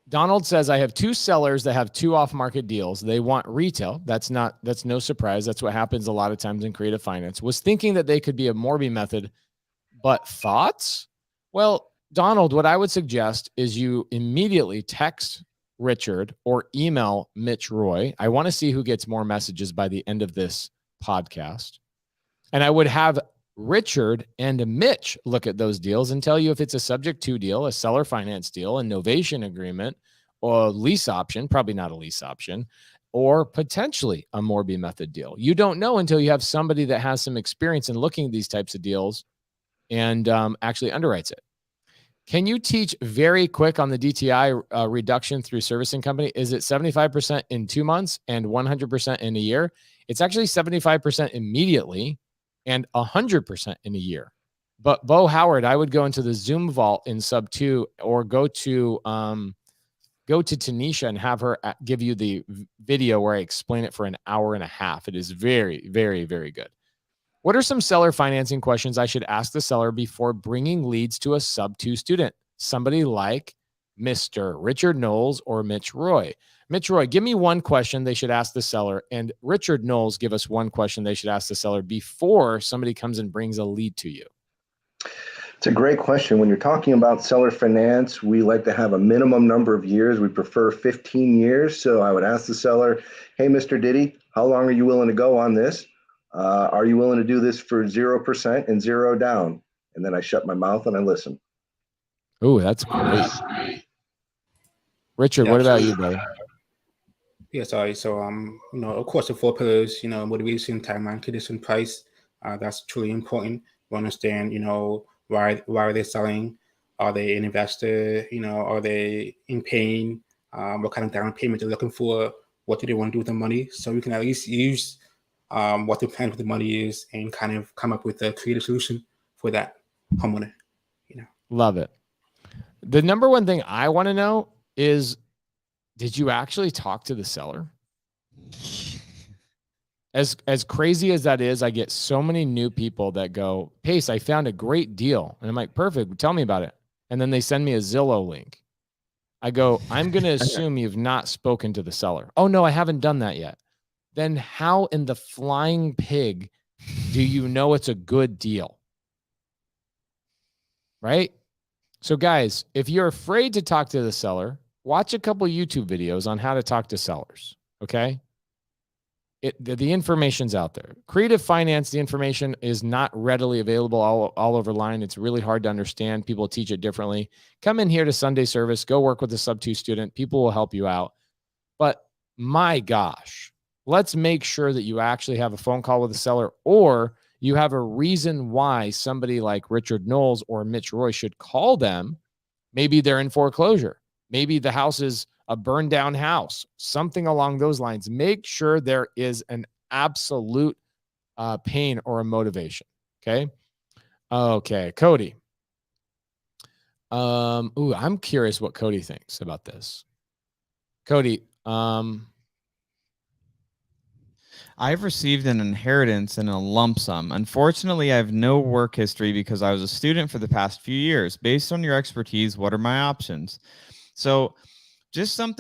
Donald says, I have 2 sellers that have 2 off-market deals. They want retail. That's no surprise. That's what happens a lot of times in creative finance. Was thinking that they could be a Morby method, but thoughts? Well, Donald, what I would suggest is you immediately text Richard or email Mitch Roy. I want to see who gets more messages by the end of this podcast. And I would have Richard and Mitch look at those deals and tell you if it's a subject to deal, a seller finance deal, a novation agreement, or a lease option, probably not a lease option, or potentially a Morby method deal. You don't know until you have somebody that has some experience in looking at these types of deals and actually underwrites it. Can you teach very quick on the DTI reduction through servicing company? Is it 75% in 2 months and 100% in a year? It's actually 75% immediately and 100% in a year. But Bo Howard, I would go into the Zoom vault in sub 2 or go to Tanisha and have her give you the video where I explain it for an hour and a half. It is very, very, very good. What are some seller financing questions I should ask the seller before bringing leads to a sub 2 student? Somebody like Mr. Richard Knowles or Mitch Roy? Mitch Roy, give me one question they should ask the seller, and Richard Knowles, give us one question they should ask the seller before somebody comes and brings a lead to you. It's a great question. When you're talking about seller finance, we like to have a minimum number of years. We prefer 15 years. So I would ask the seller, hey, Mr. Diddy, how long are you willing to go on this? Are you willing to do this for 0% and 0 down? And then I shut my mouth and I listen. Oh, that's great. Richard, what about you, brother? Yeah, sorry. So, of course, the 4 pillars, motivation, timeline, condition, price, that's truly important. We understand, why are they selling? Are they an investor? Are they in pain? What kind of down payment they're looking for? What do they want to do with the money? So we can at least use what the plan with the money is and kind of come up with a creative solution for that homeowner. Love it. The number one thing I want to know is, did you actually talk to the seller? As crazy as that is, I get so many new people that go, Pace, I found a great deal. And I'm like, perfect. Tell me about it. And then they send me a Zillow link. I go, I'm going to assume you've not spoken to the seller. Oh, no, I haven't done that yet. Then how in the flying pig do you know it's a good deal? Right? So guys, if you're afraid to talk to the seller, watch a couple YouTube videos on how to talk to sellers. Okay. The information's out there. Creative finance, the information is not readily available all over line. It's really hard to understand. People teach it differently. Come in here to Sunday service, go work with a sub-2 student. People will help you out. But my gosh, let's make sure that you actually have a phone call with the seller, or you have a reason why somebody like Richard Knowles or Mitch Roy should call them. Maybe they're in foreclosure. Maybe the house is a burned down house, something along those lines. Make sure there is an absolute pain or a motivation. Okay. Okay. Cody. I'm curious what Cody thinks about this. Cody, I've received an inheritance and a lump sum. Unfortunately, I have no work history because I was a student for the past few years. Based on your expertise, what are my options? So just some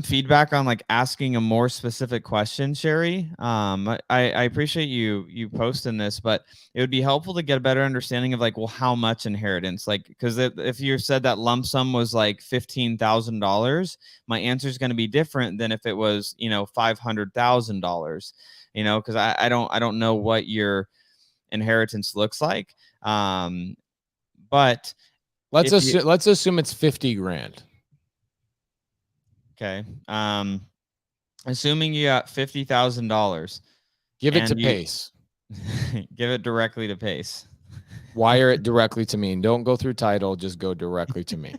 feedback on like asking a more specific question, Sherry. I appreciate you posting this, but it would be helpful to get a better understanding of like, well, how much inheritance? Like, because if you said that lump sum was like $15,000, my answer is going to be different than if it was, $500,000. Because I don't know what your inheritance looks like. But let's assume it's 50 grand. Okay. Assuming you got $50,000. Give it to Pace. Give it directly to Pace. Wire it directly to me. And don't go through title. Just go directly to me.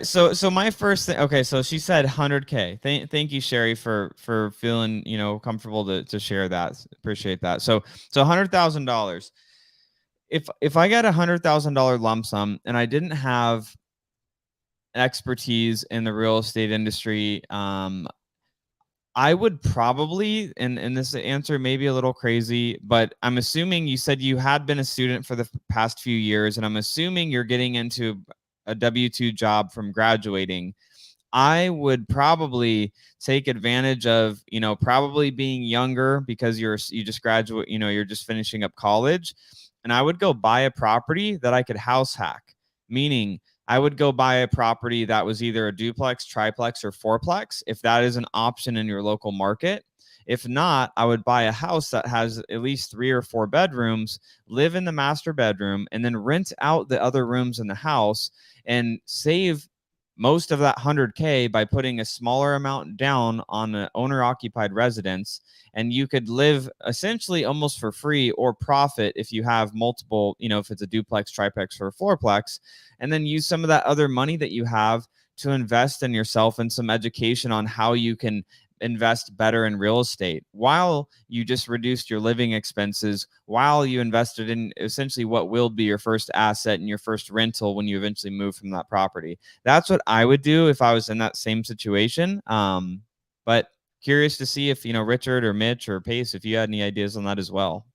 So my first thing. Okay. So she said 100K. Thank you, Sherry, for feeling, comfortable to share that. Appreciate that. So $100,000. If I got $100,000 lump sum and I didn't have expertise in the real estate industry, I would probably, and this answer may be a little crazy, but I'm assuming you said you had been a student for the past few years, and I'm assuming you're getting into a W-2 job from graduating. I would probably take advantage of, probably being younger because you just graduate, you're just finishing up college, and I would go buy a property that I could house hack, meaning I would go buy a property that was either a duplex, triplex, or fourplex, if that is an option in your local market. If not, I would buy a house that has at least 3 or 4 bedrooms, live in the master bedroom, and then rent out the other rooms in the house and save most of that 100K by putting a smaller amount down on an owner-occupied residence. And you could live essentially almost for free or profit if you have multiple, if it's a duplex, triplex, or a fourplex, and then use some of that other money that you have to invest in yourself and some education on how you can invest better in real estate while you just reduced your living expenses, while you invested in essentially what will be your first asset and your first rental when you eventually move from that property. That's what I would do if I was in that same situation. But curious to see if, Richard or Mitch or Pace, if you had any ideas on that as well.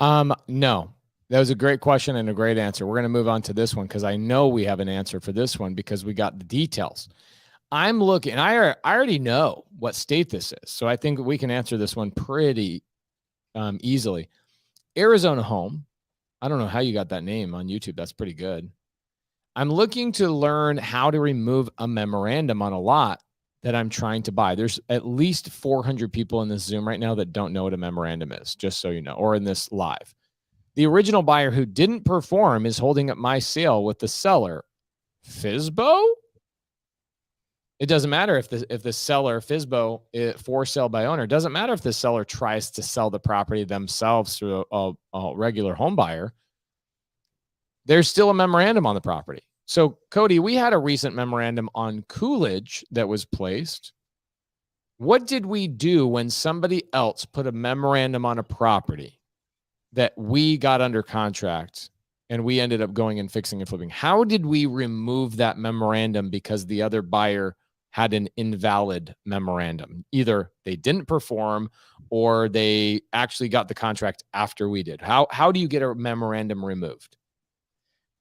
No. That was a great question and a great answer. We're going to move on to this one because I know we have an answer for this one because we got the details. I'm looking, and I already know what state this is, so I think we can answer this one pretty easily. Arizona Home. I don't know how you got that name on YouTube. That's pretty good. I'm looking to learn how to remove a memorandum on a lot that I'm trying to buy. There's at least 400 people in this Zoom right now that don't know what a memorandum is, just so you know, or in this live. The original buyer who didn't perform is holding up my sale with the seller. FSBO? It doesn't matter if the seller, FSBO, for sale by owner, doesn't matter if the seller tries to sell the property themselves through a regular home buyer. There's still a memorandum on the property. So, Cody, we had a recent memorandum on Coolidge that was placed. What did we do when somebody else put a memorandum on a property that we got under contract and we ended up going and fixing and flipping? How did we remove that memorandum because the other buyer had an invalid memorandum? Either they didn't perform or they actually got the contract after we did. How do you get a memorandum removed?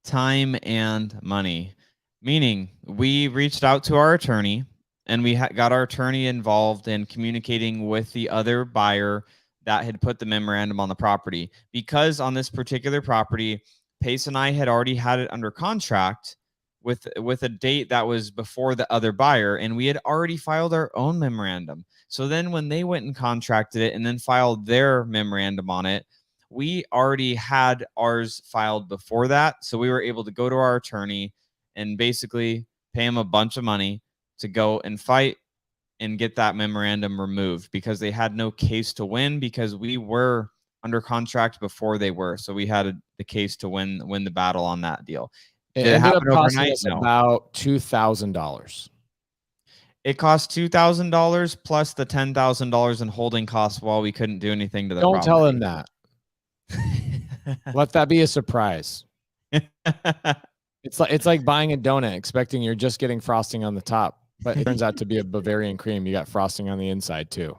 Time and money. Meaning, we reached out to our attorney and we got our attorney involved in communicating with the other buyer that had put the memorandum on the property. Because on this particular property, Pace and I had already had it under contract with a date that was before the other buyer, and we had already filed our own memorandum. So then when they went and contracted it and then filed their memorandum on it, we already had ours filed before that. So we were able to go to our attorney and basically pay him a bunch of money to go and fight and get that memorandum removed because they had no case to win because we were under contract before they were. So we had the case to win the battle on that deal. It ended up costing us about $2,000. It cost $2,000 plus the $10,000 in holding costs while we couldn't do anything to the property. Don't tell him that. Let that be a surprise. It's like buying a donut expecting you're just getting frosting on the top, but it turns out to be a Bavarian cream. You got frosting on the inside too.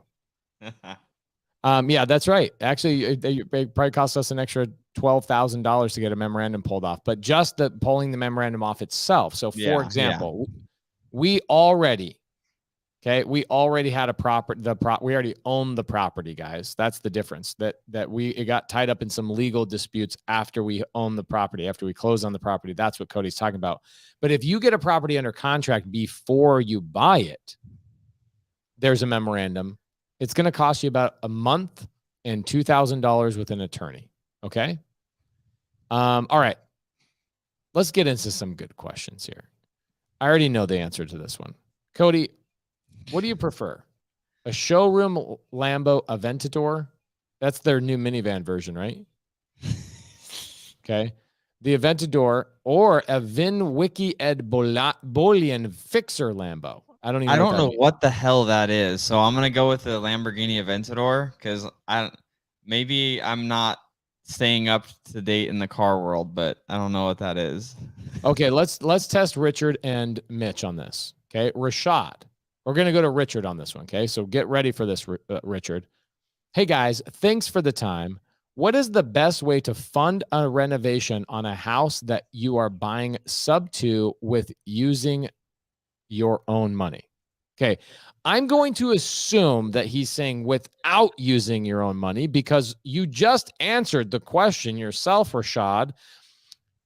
Yeah, that's right. Actually, it probably cost us an extra $12,000 to get a memorandum pulled off, but just pulling the memorandum off itself. So, for example, we already had a property. We already owned the property, guys. That's the difference. It got tied up in some legal disputes after we owned the property, after we closed on the property. That's what Cody's talking about. But if you get a property under contract before you buy it, there's a memorandum. It's going to cost you about a month and $2,000 with an attorney. Okay. All right. Let's get into some good questions here. I already know the answer to this one. Cody, what do you prefer? A showroom Lambo Aventador? That's their new minivan version, right? Okay. The Aventador or a Vinwiki Ed Bolian Fixer Lambo. I don't know what the hell that is. So I'm gonna go with the Lamborghini Aventador because maybe I'm not staying up to date in the car world, but I don't know what that is. Okay, let's test Richard and Mitch on this. Okay, Rashad. We're gonna go to Richard on this one. Okay, so get ready for this, Richard. Hey guys, thanks for the time. What is the best way to fund a renovation on a house that you are buying sub to with using your own money? Okay. I'm going to assume that he's saying without using your own money because you just answered the question yourself, Rashad.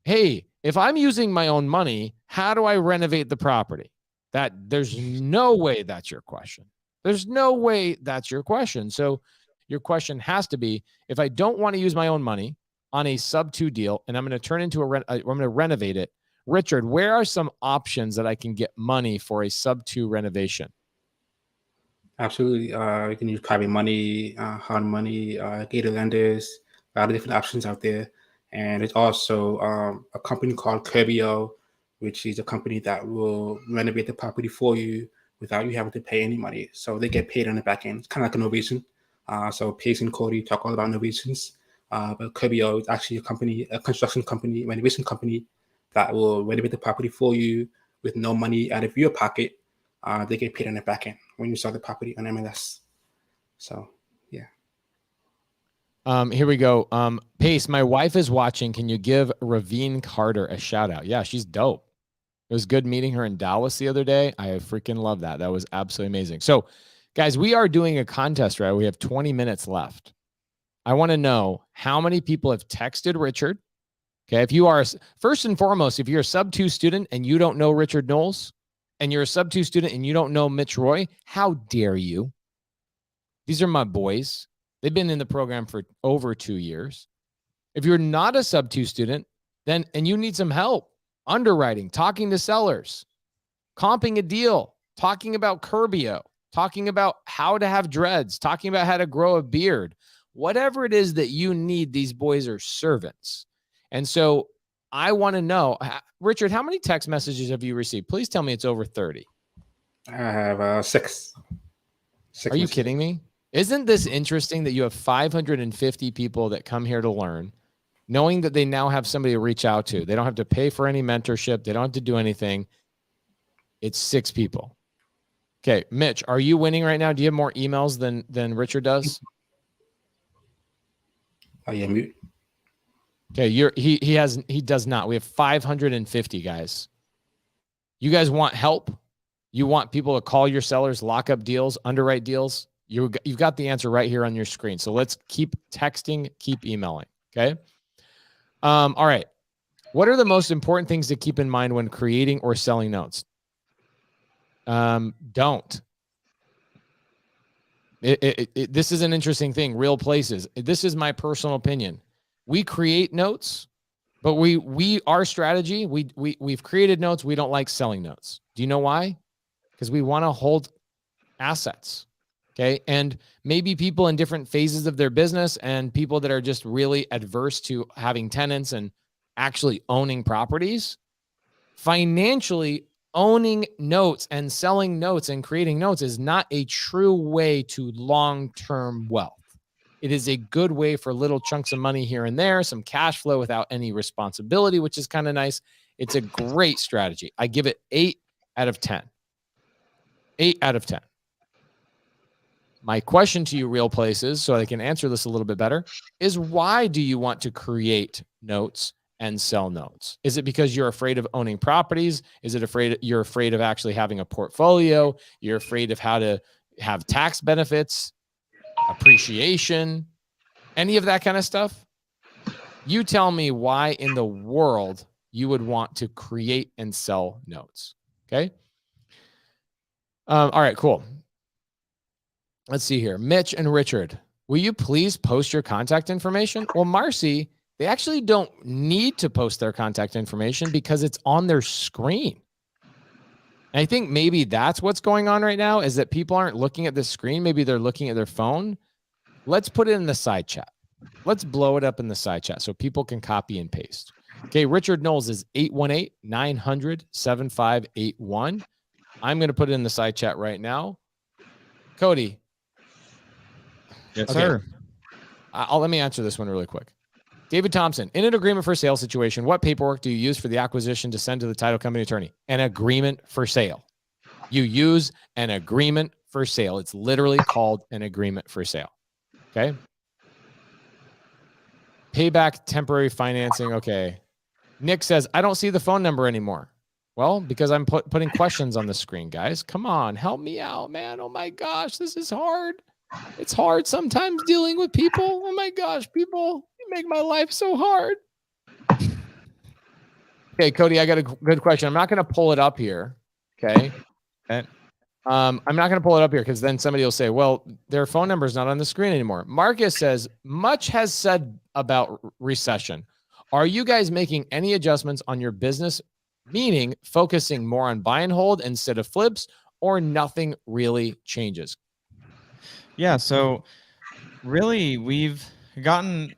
Hey, if I'm using my own money, how do I renovate the property? There's no way that's your question. There's no way that's your question. So your question has to be, if I don't want to use my own money on a sub 2 deal and I'm going to turn into I'm going to renovate it, Richard, where are some options that I can get money for a sub 2 renovation? Absolutely. You can use private money, hard money, gated lenders, a lot of different options out there. And there's also a company called Curbio, which is a company that will renovate the property for you without you having to pay any money. So they get paid on the back end. It's kind of like a novation. So Pace and Cody talk all about novations. But Curbio is actually a construction company, renovation company that will renovate the property for you with no money out of your pocket. They get paid on the back end when you sell the property on MLS. So, yeah. Here we go. Pace, my wife is watching. Can you give Ravine Carter a shout out? Yeah, she's dope. It was good meeting her in Dallas the other day. I freaking love that. That was absolutely amazing. So, guys, we are doing a contest, right? We have 20 minutes left. I want to know how many people have texted Richard. Okay. If you are, first and foremost, if you're a sub-2 student and you don't know Richard Knowles, and you're a sub-2 student and you don't know Mitch Roy, how dare you? These are my boys. They've been in the program for over 2 years. If you're not a sub-2 student, then, and you need some help, underwriting, talking to sellers, comping a deal, talking about Curbio, talking about how to have dreads, talking about how to grow a beard, whatever it is that you need, these boys are servants. And so I want to know, Richard, how many text messages have you received? Please tell me it's over 30. I have 6. Are you kidding me? Isn't this interesting that you have 550 people that come here to learn, knowing that they now have somebody to reach out to? They don't have to pay for any mentorship. They don't have to do anything. It's 6 people. Okay, Mitch, are you winning right now? Do you have more emails than Richard does? Oh yeah, mute. Okay, he does not. We have 550 guys. You guys want help? You want people to call your sellers, lock up deals, underwrite deals? You've got the answer right here on your screen. So let's keep texting, keep emailing. Okay. All right. What are the most important things to keep in mind when creating or selling notes? Don't. This is an interesting thing. Real places. This is my personal opinion. We create notes, but our strategy, we've created notes. We don't like selling notes. Do you know why? Because we want to hold assets. Okay. And maybe people in different phases of their business and people that are just really adverse to having tenants and actually owning properties, financially owning notes and selling notes and creating notes is not a true way to long-term wealth. It is a good way for little chunks of money here and there, some cash flow without any responsibility, which is kind of nice. It's a great strategy. I give it 8 out of 10. 8 out of 10. My question to you, Real Places, so I can answer this a little bit better, is why do you want to create notes and sell notes? Is it because you're afraid of owning properties? Is it you're afraid of actually having a portfolio? You're afraid of how to have tax benefits, appreciation, any of that kind of stuff? You tell me why in the world you would want to create and sell notes. Okay. All right, cool. Let's see here. Mitch and Richard, will you please post your contact information? Well, Marcy, they actually don't need to post their contact information because it's on their screen. And I think maybe that's what's going on right now, is that people aren't looking at the screen. Maybe they're looking at their phone. Let's put it in the side chat. Let's blow it up in the side chat so people can copy and paste. Okay, Richard Knowles is 818-900-7581. I'm going to put it in the side chat right now. Cody. Yes, okay. sir. Let me answer this one really quick. David Thompson, in an agreement for sale situation, what paperwork do you use for the acquisition to send to the title company attorney? An agreement for sale. You use an agreement for sale. It's literally called an agreement for sale. Okay. Payback temporary financing. Okay. Nick says, I don't see the phone number anymore. Well, because I'm putting questions on the screen, guys. Come on, help me out, man. Oh my gosh, this is hard. It's hard sometimes dealing with people. Oh my gosh, people, you make my life so hard. Okay, Cody, I got a good question. I'm not going to pull it up here. Okay. I'm not going to pull it up here because then somebody will say, well, their phone number is not on the screen anymore. Marcus says, much has said about recession. Are you guys making any adjustments on your business, meaning focusing more on buy and hold instead of flips, or nothing really changes? Yeah. So really, we've gotten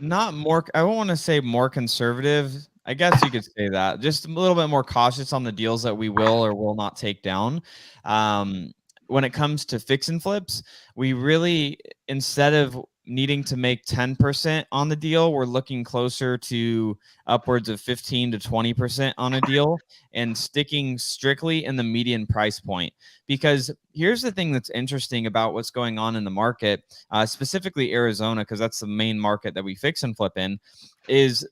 not more, I won't want to say more conservative. I guess you could say that. Just a little bit more cautious on the deals that we will or will not take down. When it comes to fix and flips, we really, instead of needing to make 10% on the deal. We're looking closer to upwards of 15 to 20% on a deal, and sticking strictly in the median price point. Because here's the thing that's interesting about what's going on in the market, specifically Arizona, because that's the main market that we fix and flip in, is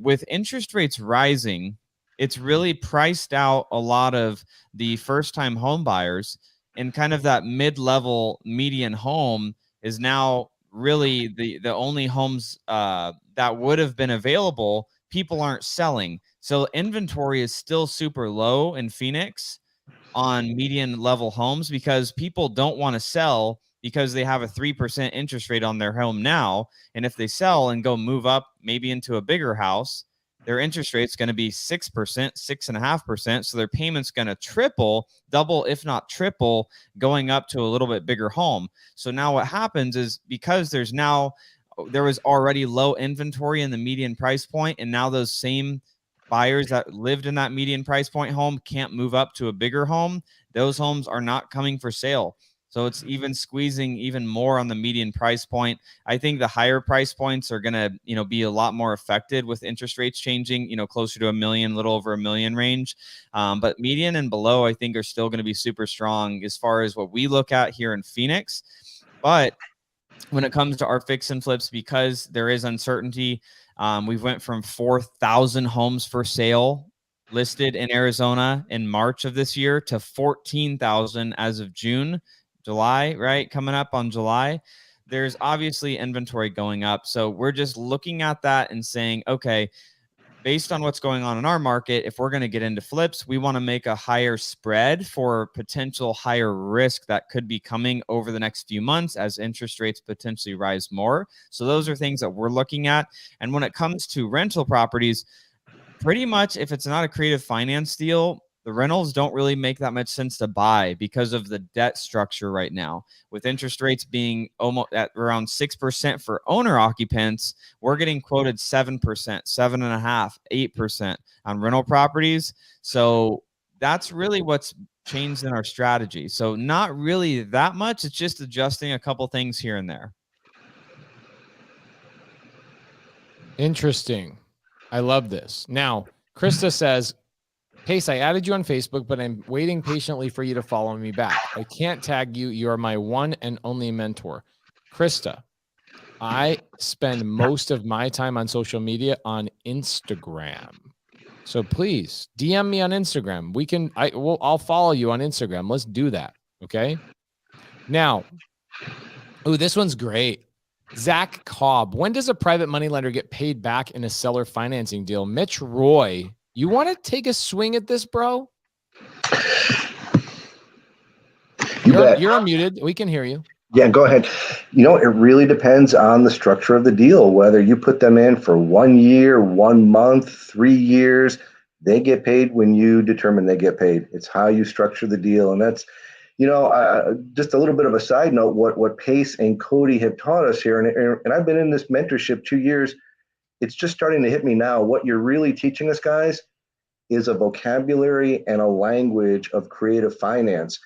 with interest rates rising, it's really priced out a lot of the first-time home buyers, and kind of that mid-level median home is now really the only homes that would have been available. People aren't selling, so inventory is still super low in Phoenix on median level homes, because people don't want to sell because they have a 3% interest rate on their home now. And if they sell and go move up maybe into a bigger house, their interest rate's going to be 6%, 6.5%. So their payment's going to triple, double, if not triple, going up to a little bit bigger home. So now what happens is, because there was already low inventory in the median price point, and now those same buyers that lived in that median price point home can't move up to a bigger home, those homes are not coming for sale. So it's even squeezing even more on the median price point. I think the higher price points are going to, be a lot more affected with interest rates changing, closer to $1 million, little over $1 million range. But median and below, I think, are still going to be super strong as far as what we look at here in Phoenix. But when it comes to our fix and flips, because there is uncertainty, we've went from 4,000 homes for sale listed in Arizona in March of this year to 14,000 as of July, right? Coming up on July. There's obviously inventory going up. So we're just looking at that and saying, okay, based on what's going on in our market, if we're going to get into flips, we want to make a higher spread for potential higher risk that could be coming over the next few months as interest rates potentially rise more. So those are things that we're looking at. And when it comes to rental properties, pretty much if it's not a creative finance deal, the rentals don't really make that much sense to buy because of the debt structure right now. With interest rates being almost at around 6% for owner occupants, we're getting quoted 7%, 7.5%, 8% on rental properties. So that's really what's changed in our strategy. So not really that much. It's just adjusting a couple things here and there. Interesting. I love this. Now, Krista says, Pace, I added you on Facebook, but I'm waiting patiently for you to follow me back. I can't tag you. You are my one and only mentor. Krista, I spend most of my time on social media on Instagram. So please DM me on Instagram. I'll follow you on Instagram. Let's do that. Okay. Now, this one's great. Zach Cobb. When does a private money lender get paid back in a seller financing deal? Mitch Roy, you want to take a swing at this, bro? You're unmuted. We can hear you. Yeah, go ahead. It really depends on the structure of the deal, whether you put them in for 1 year, 1 month, 3 years. They get paid when you determine they get paid. It's how you structure the deal. And that's, just a little bit of a side note, what Pace and Cody have taught us here. And I've been in this mentorship 2 years. It's just starting to hit me now. What you're really teaching us, guys, is a vocabulary and a language of creative finance.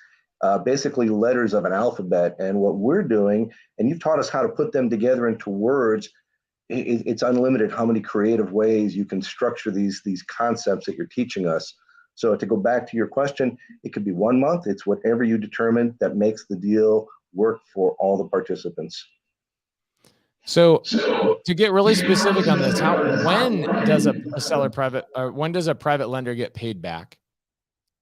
Basically letters of an alphabet. And what we're doing, and you've taught us how to put them together into words, it's unlimited how many creative ways you can structure these concepts that you're teaching us. So to go back to your question, it could be 1 month. It's whatever you determine that makes the deal work for all the participants. So to get really specific on this, when does when does a private lender get paid back?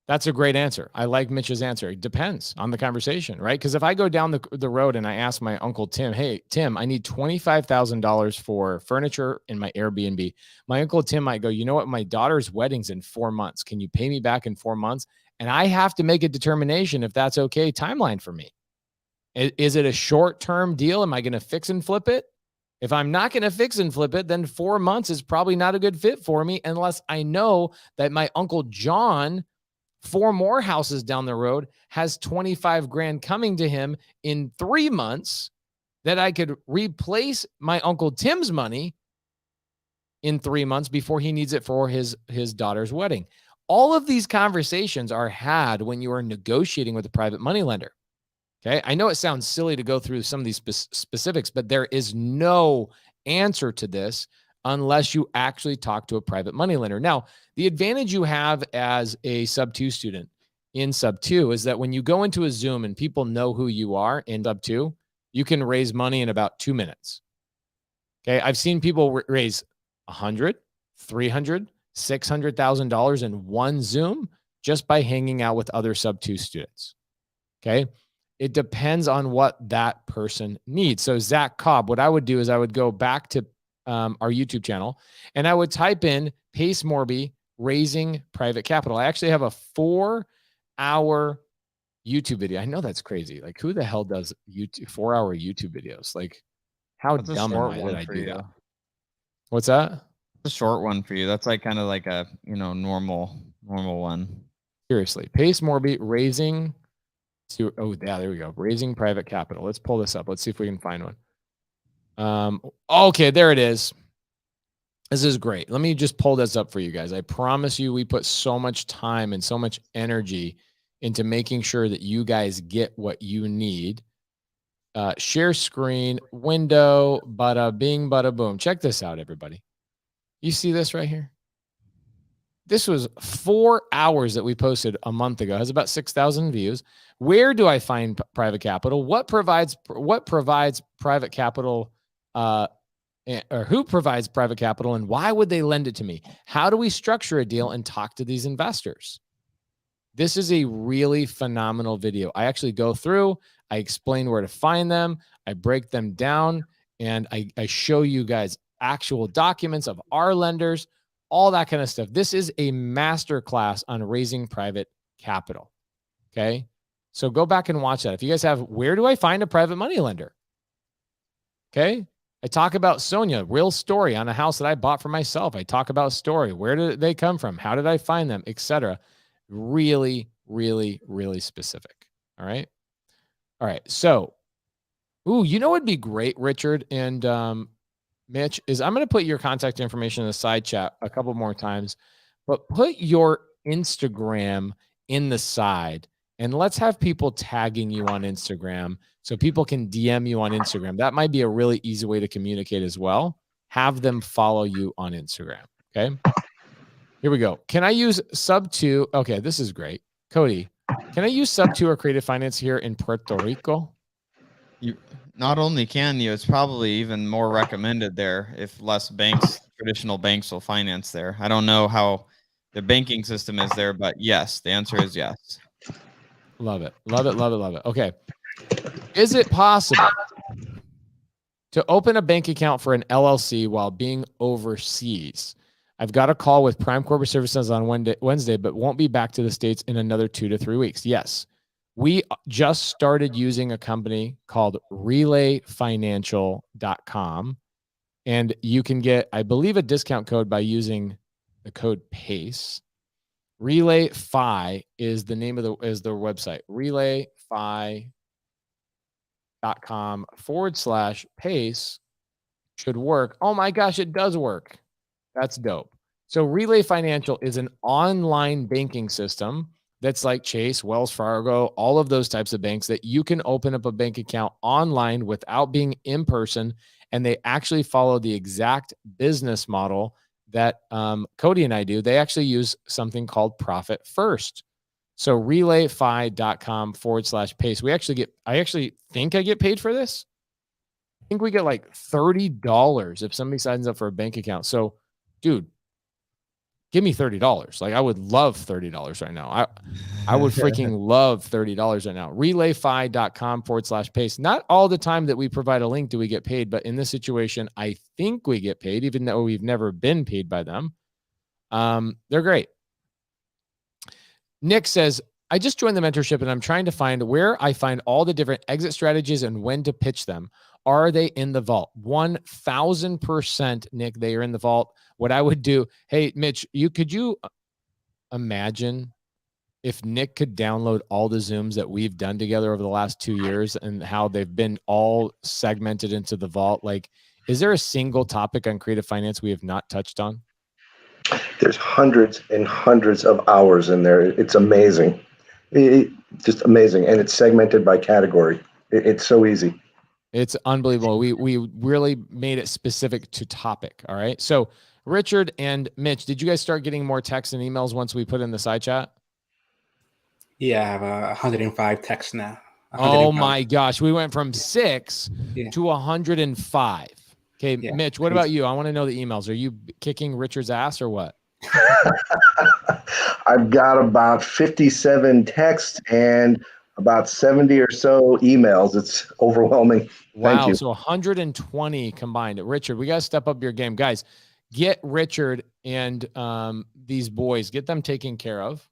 That's a great answer. I like Mitch's answer. It depends on the conversation, right? Because if I go down the road and I ask my Uncle Tim, hey, Tim, I need $25,000 for furniture in my Airbnb. My Uncle Tim might go, you know what? My daughter's wedding's in 4 months. Can you pay me back in 4 months? And I have to make a determination if that's okay timeline for me. Is it a short-term deal? Am I going to fix and flip it? If I'm not going to fix and flip it, then 4 months is probably not a good fit for me unless I know that my Uncle John, 4 more houses down the road, has 25 grand coming to him in 3 months that I could replace my Uncle Tim's money in 3 months before he needs it for his daughter's wedding. All of these conversations are had when you are negotiating with a private money lender. Okay. I know it sounds silly to go through some of these specifics, but there is no answer to this unless you actually talk to a private money lender. Now, the advantage you have as a sub 2 student in sub 2 is that when you go into a Zoom and people know who you are in sub 2, you can raise money in about 2 minutes. Okay. I've seen people raise $100, $300, $600,000 in one Zoom just by hanging out with other sub 2 students. Okay. It depends on what that person needs. So Zach Cobb, what I would do is I would go back to our YouTube channel and I would type in Pace Morby raising private capital. I actually have a 4-hour YouTube video. I know that's crazy. Like, who the hell does 4-hour YouTube videos? Like, how That's a dumb am short I one that I for do you. that? What's that? It's a short one for you. That's like kind of like a, normal one. Seriously, Pace Morby raising to, oh yeah, there we go. Raising private capital. Let's pull this up. Let's see if we can find one. Okay, there it is. This is great. Let me just pull this up for you guys. I promise you, we put so much time and so much energy into making sure that you guys get what you need. Share screen, window, bada bing, bada boom. Check this out, everybody. You see this right here? This was 4 hours that we posted a month ago. It has about 6,000 views. Where do I find private capital? What provides private capital? Or who provides private capital, and why would they lend it to me? How do we structure a deal and talk to these investors? This is a really phenomenal video. I actually go through, I explain where to find them, I break them down, and I show you guys actual documents of our lenders, all that kind of stuff. This is a master class on raising private capital. Okay. So go back and watch that. If you guys have, where do I find a private money lender? Okay. I talk about Sonia, real story on a house that I bought for myself. I talk about story. Where did they come from? How did I find them? Etc. Really, really, really specific. All right. All right. So, you know what would be great, Richard and Mitch, is I'm going to put your contact information in the side chat a couple more times, but put your Instagram in the side and let's have people tagging you on Instagram so people can DM you on Instagram. That might be a really easy way to communicate as well. Have them follow you on Instagram. Okay. Here we go. Can I use sub 2? Okay. This is great. Cody, can I use sub 2 or creative finance here in Puerto Rico? You not only can you, it's probably even more recommended there if less banks, traditional banks will finance there. I don't know how the banking system is there, but yes, the answer is yes. Love it. Love it. Love it. Love it. Okay. Is it possible to open a bank account for an LLC while being overseas? I've got a call with Prime Corporate Services on Wednesday, but won't be back to the States in another 2 to 3 weeks. Yes. We just started using a company called relayfinancial.com, and you can get, I believe, a discount code by using the code PACE. RelayFi is the name of their website. relayfi.com/PACE should work. Oh my gosh, it does work. That's dope. So Relay Financial is an online banking system that's like Chase, Wells Fargo, all of those types of banks that you can open up a bank account online without being in person. And they actually follow the exact business model that Cody and I do. They actually use something called Profit First. So relayfi.com/PACE. I actually think I get paid for this. I think we get like $30 if somebody signs up for a bank account. So, dude, give me $30. Like, I would love $30 right now. I would freaking love $30 right now. relayfi.com/PACE. Not all the time that we provide a link do we get paid, but in this situation, I think we get paid, even though we've never been paid by them. They're great. Nick says, I just joined the mentorship and I'm trying to find where I find all the different exit strategies and when to pitch them. Are they in the vault? 1000%, Nick, they are in the vault. What I would do, hey, Mitch, could you imagine if Nick could download all the Zooms that we've done together over the last 2 years and how they've been all segmented into the vault? Like, is there a single topic on creative finance we have not touched on? There's hundreds and hundreds of hours in there. It's amazing. Just amazing. And it's segmented by category. It's so easy. It's unbelievable. We really made it specific to topic. All right. So Richard and Mitch, did you guys start getting more texts and emails once we put in the side chat? Yeah, I have 105 texts now. Oh 105. my gosh. We went from 6 to 105. Okay. Yeah, Mitch, what crazy. about you? I want to know the emails. Are you kicking Richard's ass or what? I've got about 57 texts and about 70 or so emails. It's overwhelming. Thank Wow. you. So 120 combined. Richard, we got to step up your game. Guys, get Richard and these boys, get them taken care of.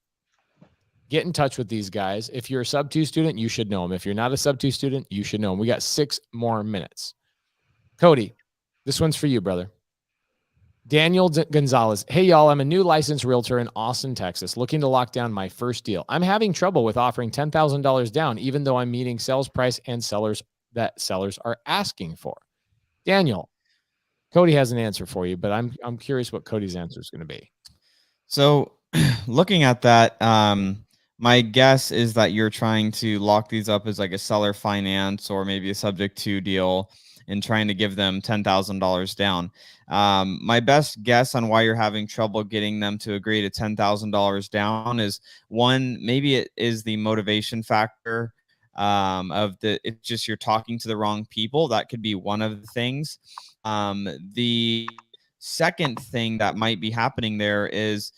Get in touch with these guys. If you're a sub-2 student, you should know them. If you're not a sub-2 student, you should know them. We got 6 more minutes. Cody, this one's for you, brother. Daniel Gonzalez. Hey, y'all. I'm a new licensed realtor in Austin, Texas, looking to lock down my first deal. I'm having trouble with offering $10,000 down, even though I'm meeting sales price and sellers are asking for. Daniel, Cody has an answer for you, but I'm curious what Cody's answer is going to be. So looking at that, my guess is that you're trying to lock these up as like a seller finance or maybe a subject to deal and trying to give them $10,000 down. My best guess on why you're having trouble getting them to agree to $10,000 down is, one, maybe it is the motivation factor it's just you're talking to the wrong people. That could be one of the things. The second thing that might be happening there is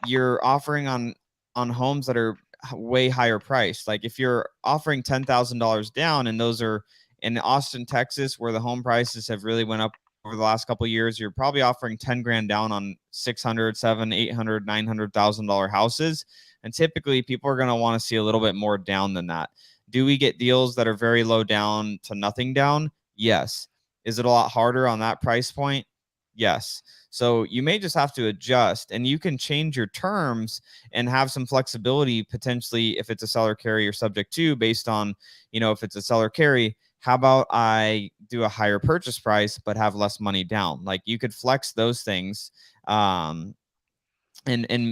you're offering on homes that are way higher priced. Like if you're offering $10,000 down, and those are in Austin, Texas, where the home prices have really went up over the last couple of years, you're probably offering 10 grand down on 600, 700, 800, $900,000 houses. And typically people are going to want to see a little bit more down than that. Do we get deals that are very low down to nothing down? Yes. Is it a lot harder on that price point? Yes. So you may just have to adjust, and you can change your terms and have some flexibility potentially if it's a seller carry or subject to, based on, if it's a seller carry, how about I do a higher purchase price but have less money down? Like you could flex those things and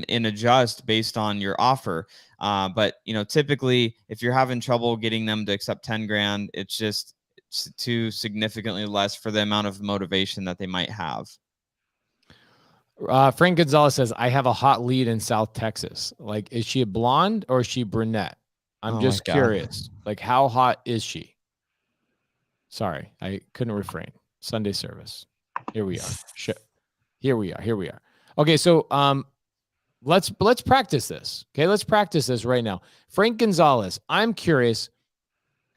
adjust based on your offer. But typically if you're having trouble getting them to accept 10 grand, it's too significantly less for the amount of motivation that they might have. Frank Gonzalez says, I have a hot lead in South Texas. Like, is she a blonde or is she brunette? I'm just curious. Like, how hot is she? Sorry, I couldn't refrain. Sunday service. Here we are. Here we are. Okay, so let's practice this. Okay, let's practice this right now. Frank Gonzalez, I'm curious.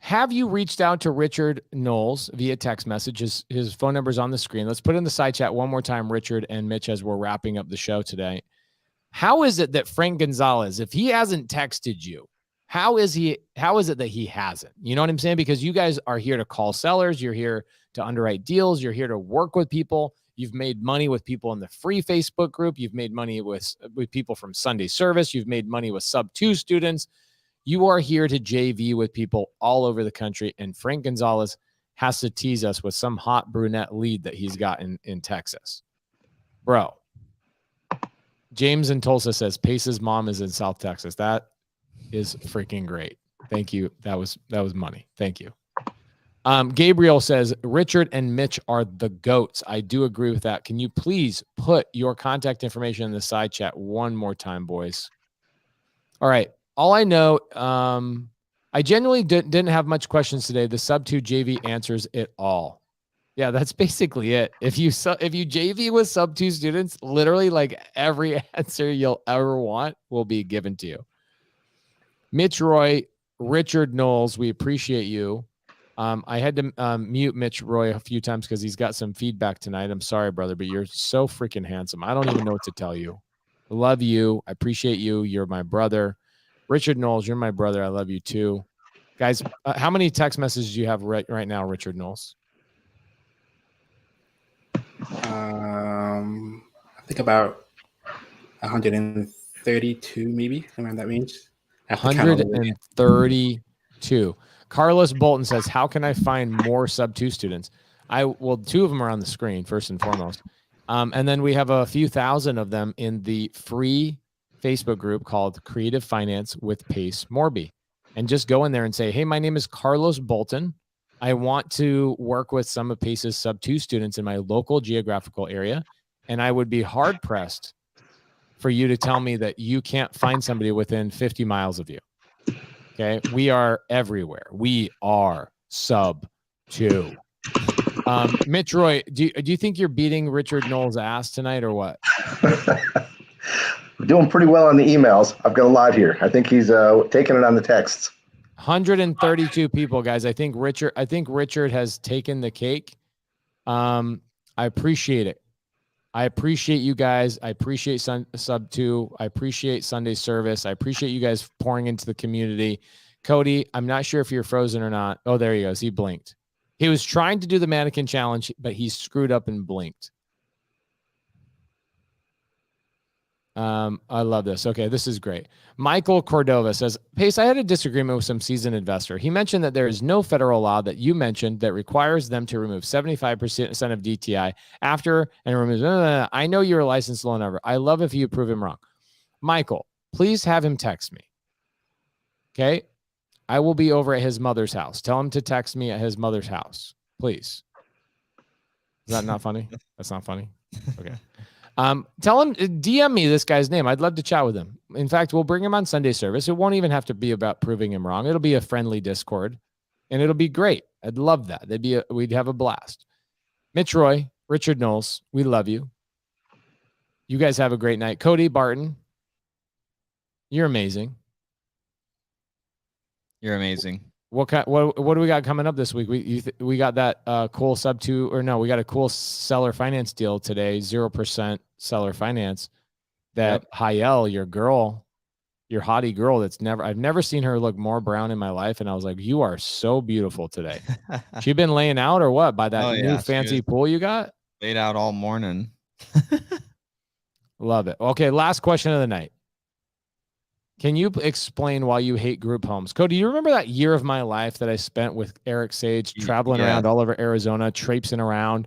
Have you reached out to Richard Knowles via text message? His phone number is on the screen. Let's put in the side chat one more time, Richard and Mitch, as we're wrapping up the show today. How is it that Frank Gonzalez, if he hasn't texted you, how is it that he hasn't? You know what I'm saying? Because you guys are here to call sellers. You're here to underwrite deals. You're here to work with people. You've made money with people in the free Facebook group. You've made money with people from Sunday service. You've made money with sub-2 students. You are here to JV with people all over the country, and Frank Gonzalez has to tease us with some hot brunette lead that he's got in Texas. Bro, James in Tulsa says Pace's mom is in South Texas. That is freaking great. Thank you. That was money. Thank you. Gabriel says Richard and Mitch are the GOATs. I do agree with that. Can you please put your contact information in the side chat one more time, boys? All right. All I know, I genuinely didn't have much questions today. The sub-2 JV answers it all. Yeah, that's basically it. If you JV with sub-2 students, literally like every answer you'll ever want will be given to you. Mitch Roy, Richard Knowles, we appreciate you. I had to mute Mitch Roy a few times because he's got some feedback tonight. I'm sorry, brother, but you're so freaking handsome. I don't even know what to tell you. I love you. I appreciate you. You're my brother. Richard Knowles, you're my brother. I love you too. Guys, how many text messages do you have right now, Richard Knowles? I think about 132, maybe around that range. 132. Carlos Bolton says, how can I find more sub-2 students? Well, 2 of them are on the screen, first and foremost. And then we have a few thousand of them in the free Facebook group called Creative Finance with Pace Morby, and just go in there and say, hey, my name is Carlos Bolton. I want to work with some of Pace's sub 2 students in my local geographical area. And I would be hard pressed for you to tell me that you can't find somebody within 50 miles of you. Okay. We are everywhere. We are sub 2. Mitch Roy, do you think you're beating Richard Knoll's ass tonight or what? We're doing pretty well on the emails. I've got a lot here. I think he's taking it on the texts. 132 people, guys. I think Richard has taken the cake. I appreciate it. I appreciate you guys. I appreciate sub 2. I appreciate Sunday service. I appreciate you guys pouring into the community. Cody, I'm not sure if you're frozen or not. Oh, there he goes. He blinked. He was trying to do the mannequin challenge, but he screwed up and blinked. I love this. Okay, this is great. Michael Cordova says, Pace, I had a disagreement with some seasoned investor. He mentioned that there is no federal law that you mentioned that requires them to remove 75% of DTI after and remove. I know you're a licensed loan officer. I love if you prove him wrong. Michael, please have him text me. Okay, I will be over at his mother's house. Tell him to text me at his mother's house, please. Is that not funny? That's not funny. Okay. Tell him, DM me this guy's name. I'd love to chat with him. In fact, we'll bring him on Sunday service. It won't even have to be about proving him wrong. It'll be a friendly Discord, and it'll be great. I'd love that. We'd have a blast. Mitch Roy, Richard Knowles, we love you. You guys have a great night. Cody Barton, you're amazing. You're amazing. What do we got coming up this week? We got that cool sub 2, or no, we got a cool seller finance deal today, 0% seller finance. That Hayel, your hottie girl I've never seen her look more brown in my life, and I was like, you are so beautiful today. She been laying out or what by that new fancy pool you got? Laid out all morning. Love it. Okay, last question of the night. Can you explain why you hate group homes? Cody, do you remember that year of my life that I spent with Eric Sage, traveling around all over Arizona, traipsing around,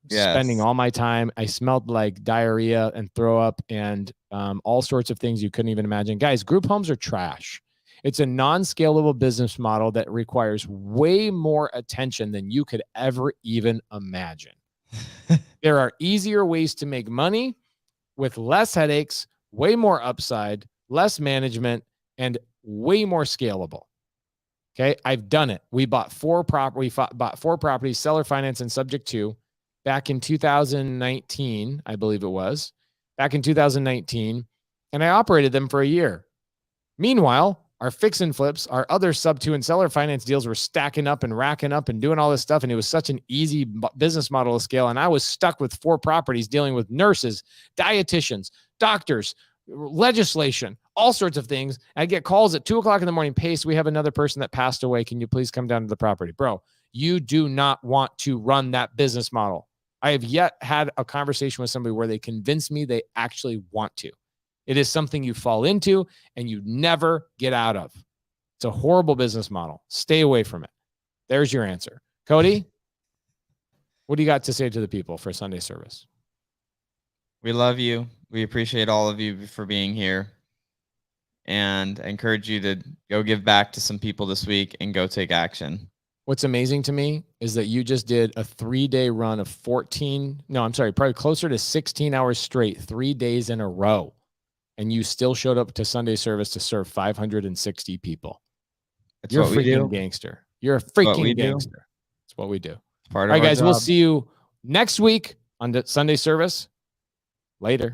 spending all my time? I smelled like diarrhea and throw up and all sorts of things you couldn't even imagine. Guys, group homes are trash. It's a non-scalable business model that requires way more attention than you could ever even imagine. There are easier ways to make money with less headaches, way more upside, less management, and way more scalable. Okay, I've done it. We bought four properties, seller finance and subject to, back in 2019, I believe it was. Back in 2019, and I operated them for a year. Meanwhile, our fix and flips, our other sub 2 and seller finance deals were stacking up and racking up and doing all this stuff, and it was such an easy business model to scale, and I was stuck with 4 properties dealing with nurses, dietitians, doctors, legislation, all sorts of things. I get calls at 2:00 in the morning. Pace, we have another person that passed away. Can you please come down to the property? Bro, you do not want to run that business model. I have yet had a conversation with somebody where they convince me they actually want to. It is something you fall into and you never get out of. It's a horrible business model. Stay away from it. There's your answer. Cody, what do you got to say to the people for Sunday service? We love you. We appreciate all of you for being here, and I encourage you to go give back to some people this week and go take action. What's amazing to me is that you just did a 3-day run of probably closer to 16 hours straight, 3 days in a row. And you still showed up to Sunday service to serve 560 people. You're a freaking gangster. You're a freaking gangster. That's what we do. All right, guys, we'll see you next week on the Sunday service. Later.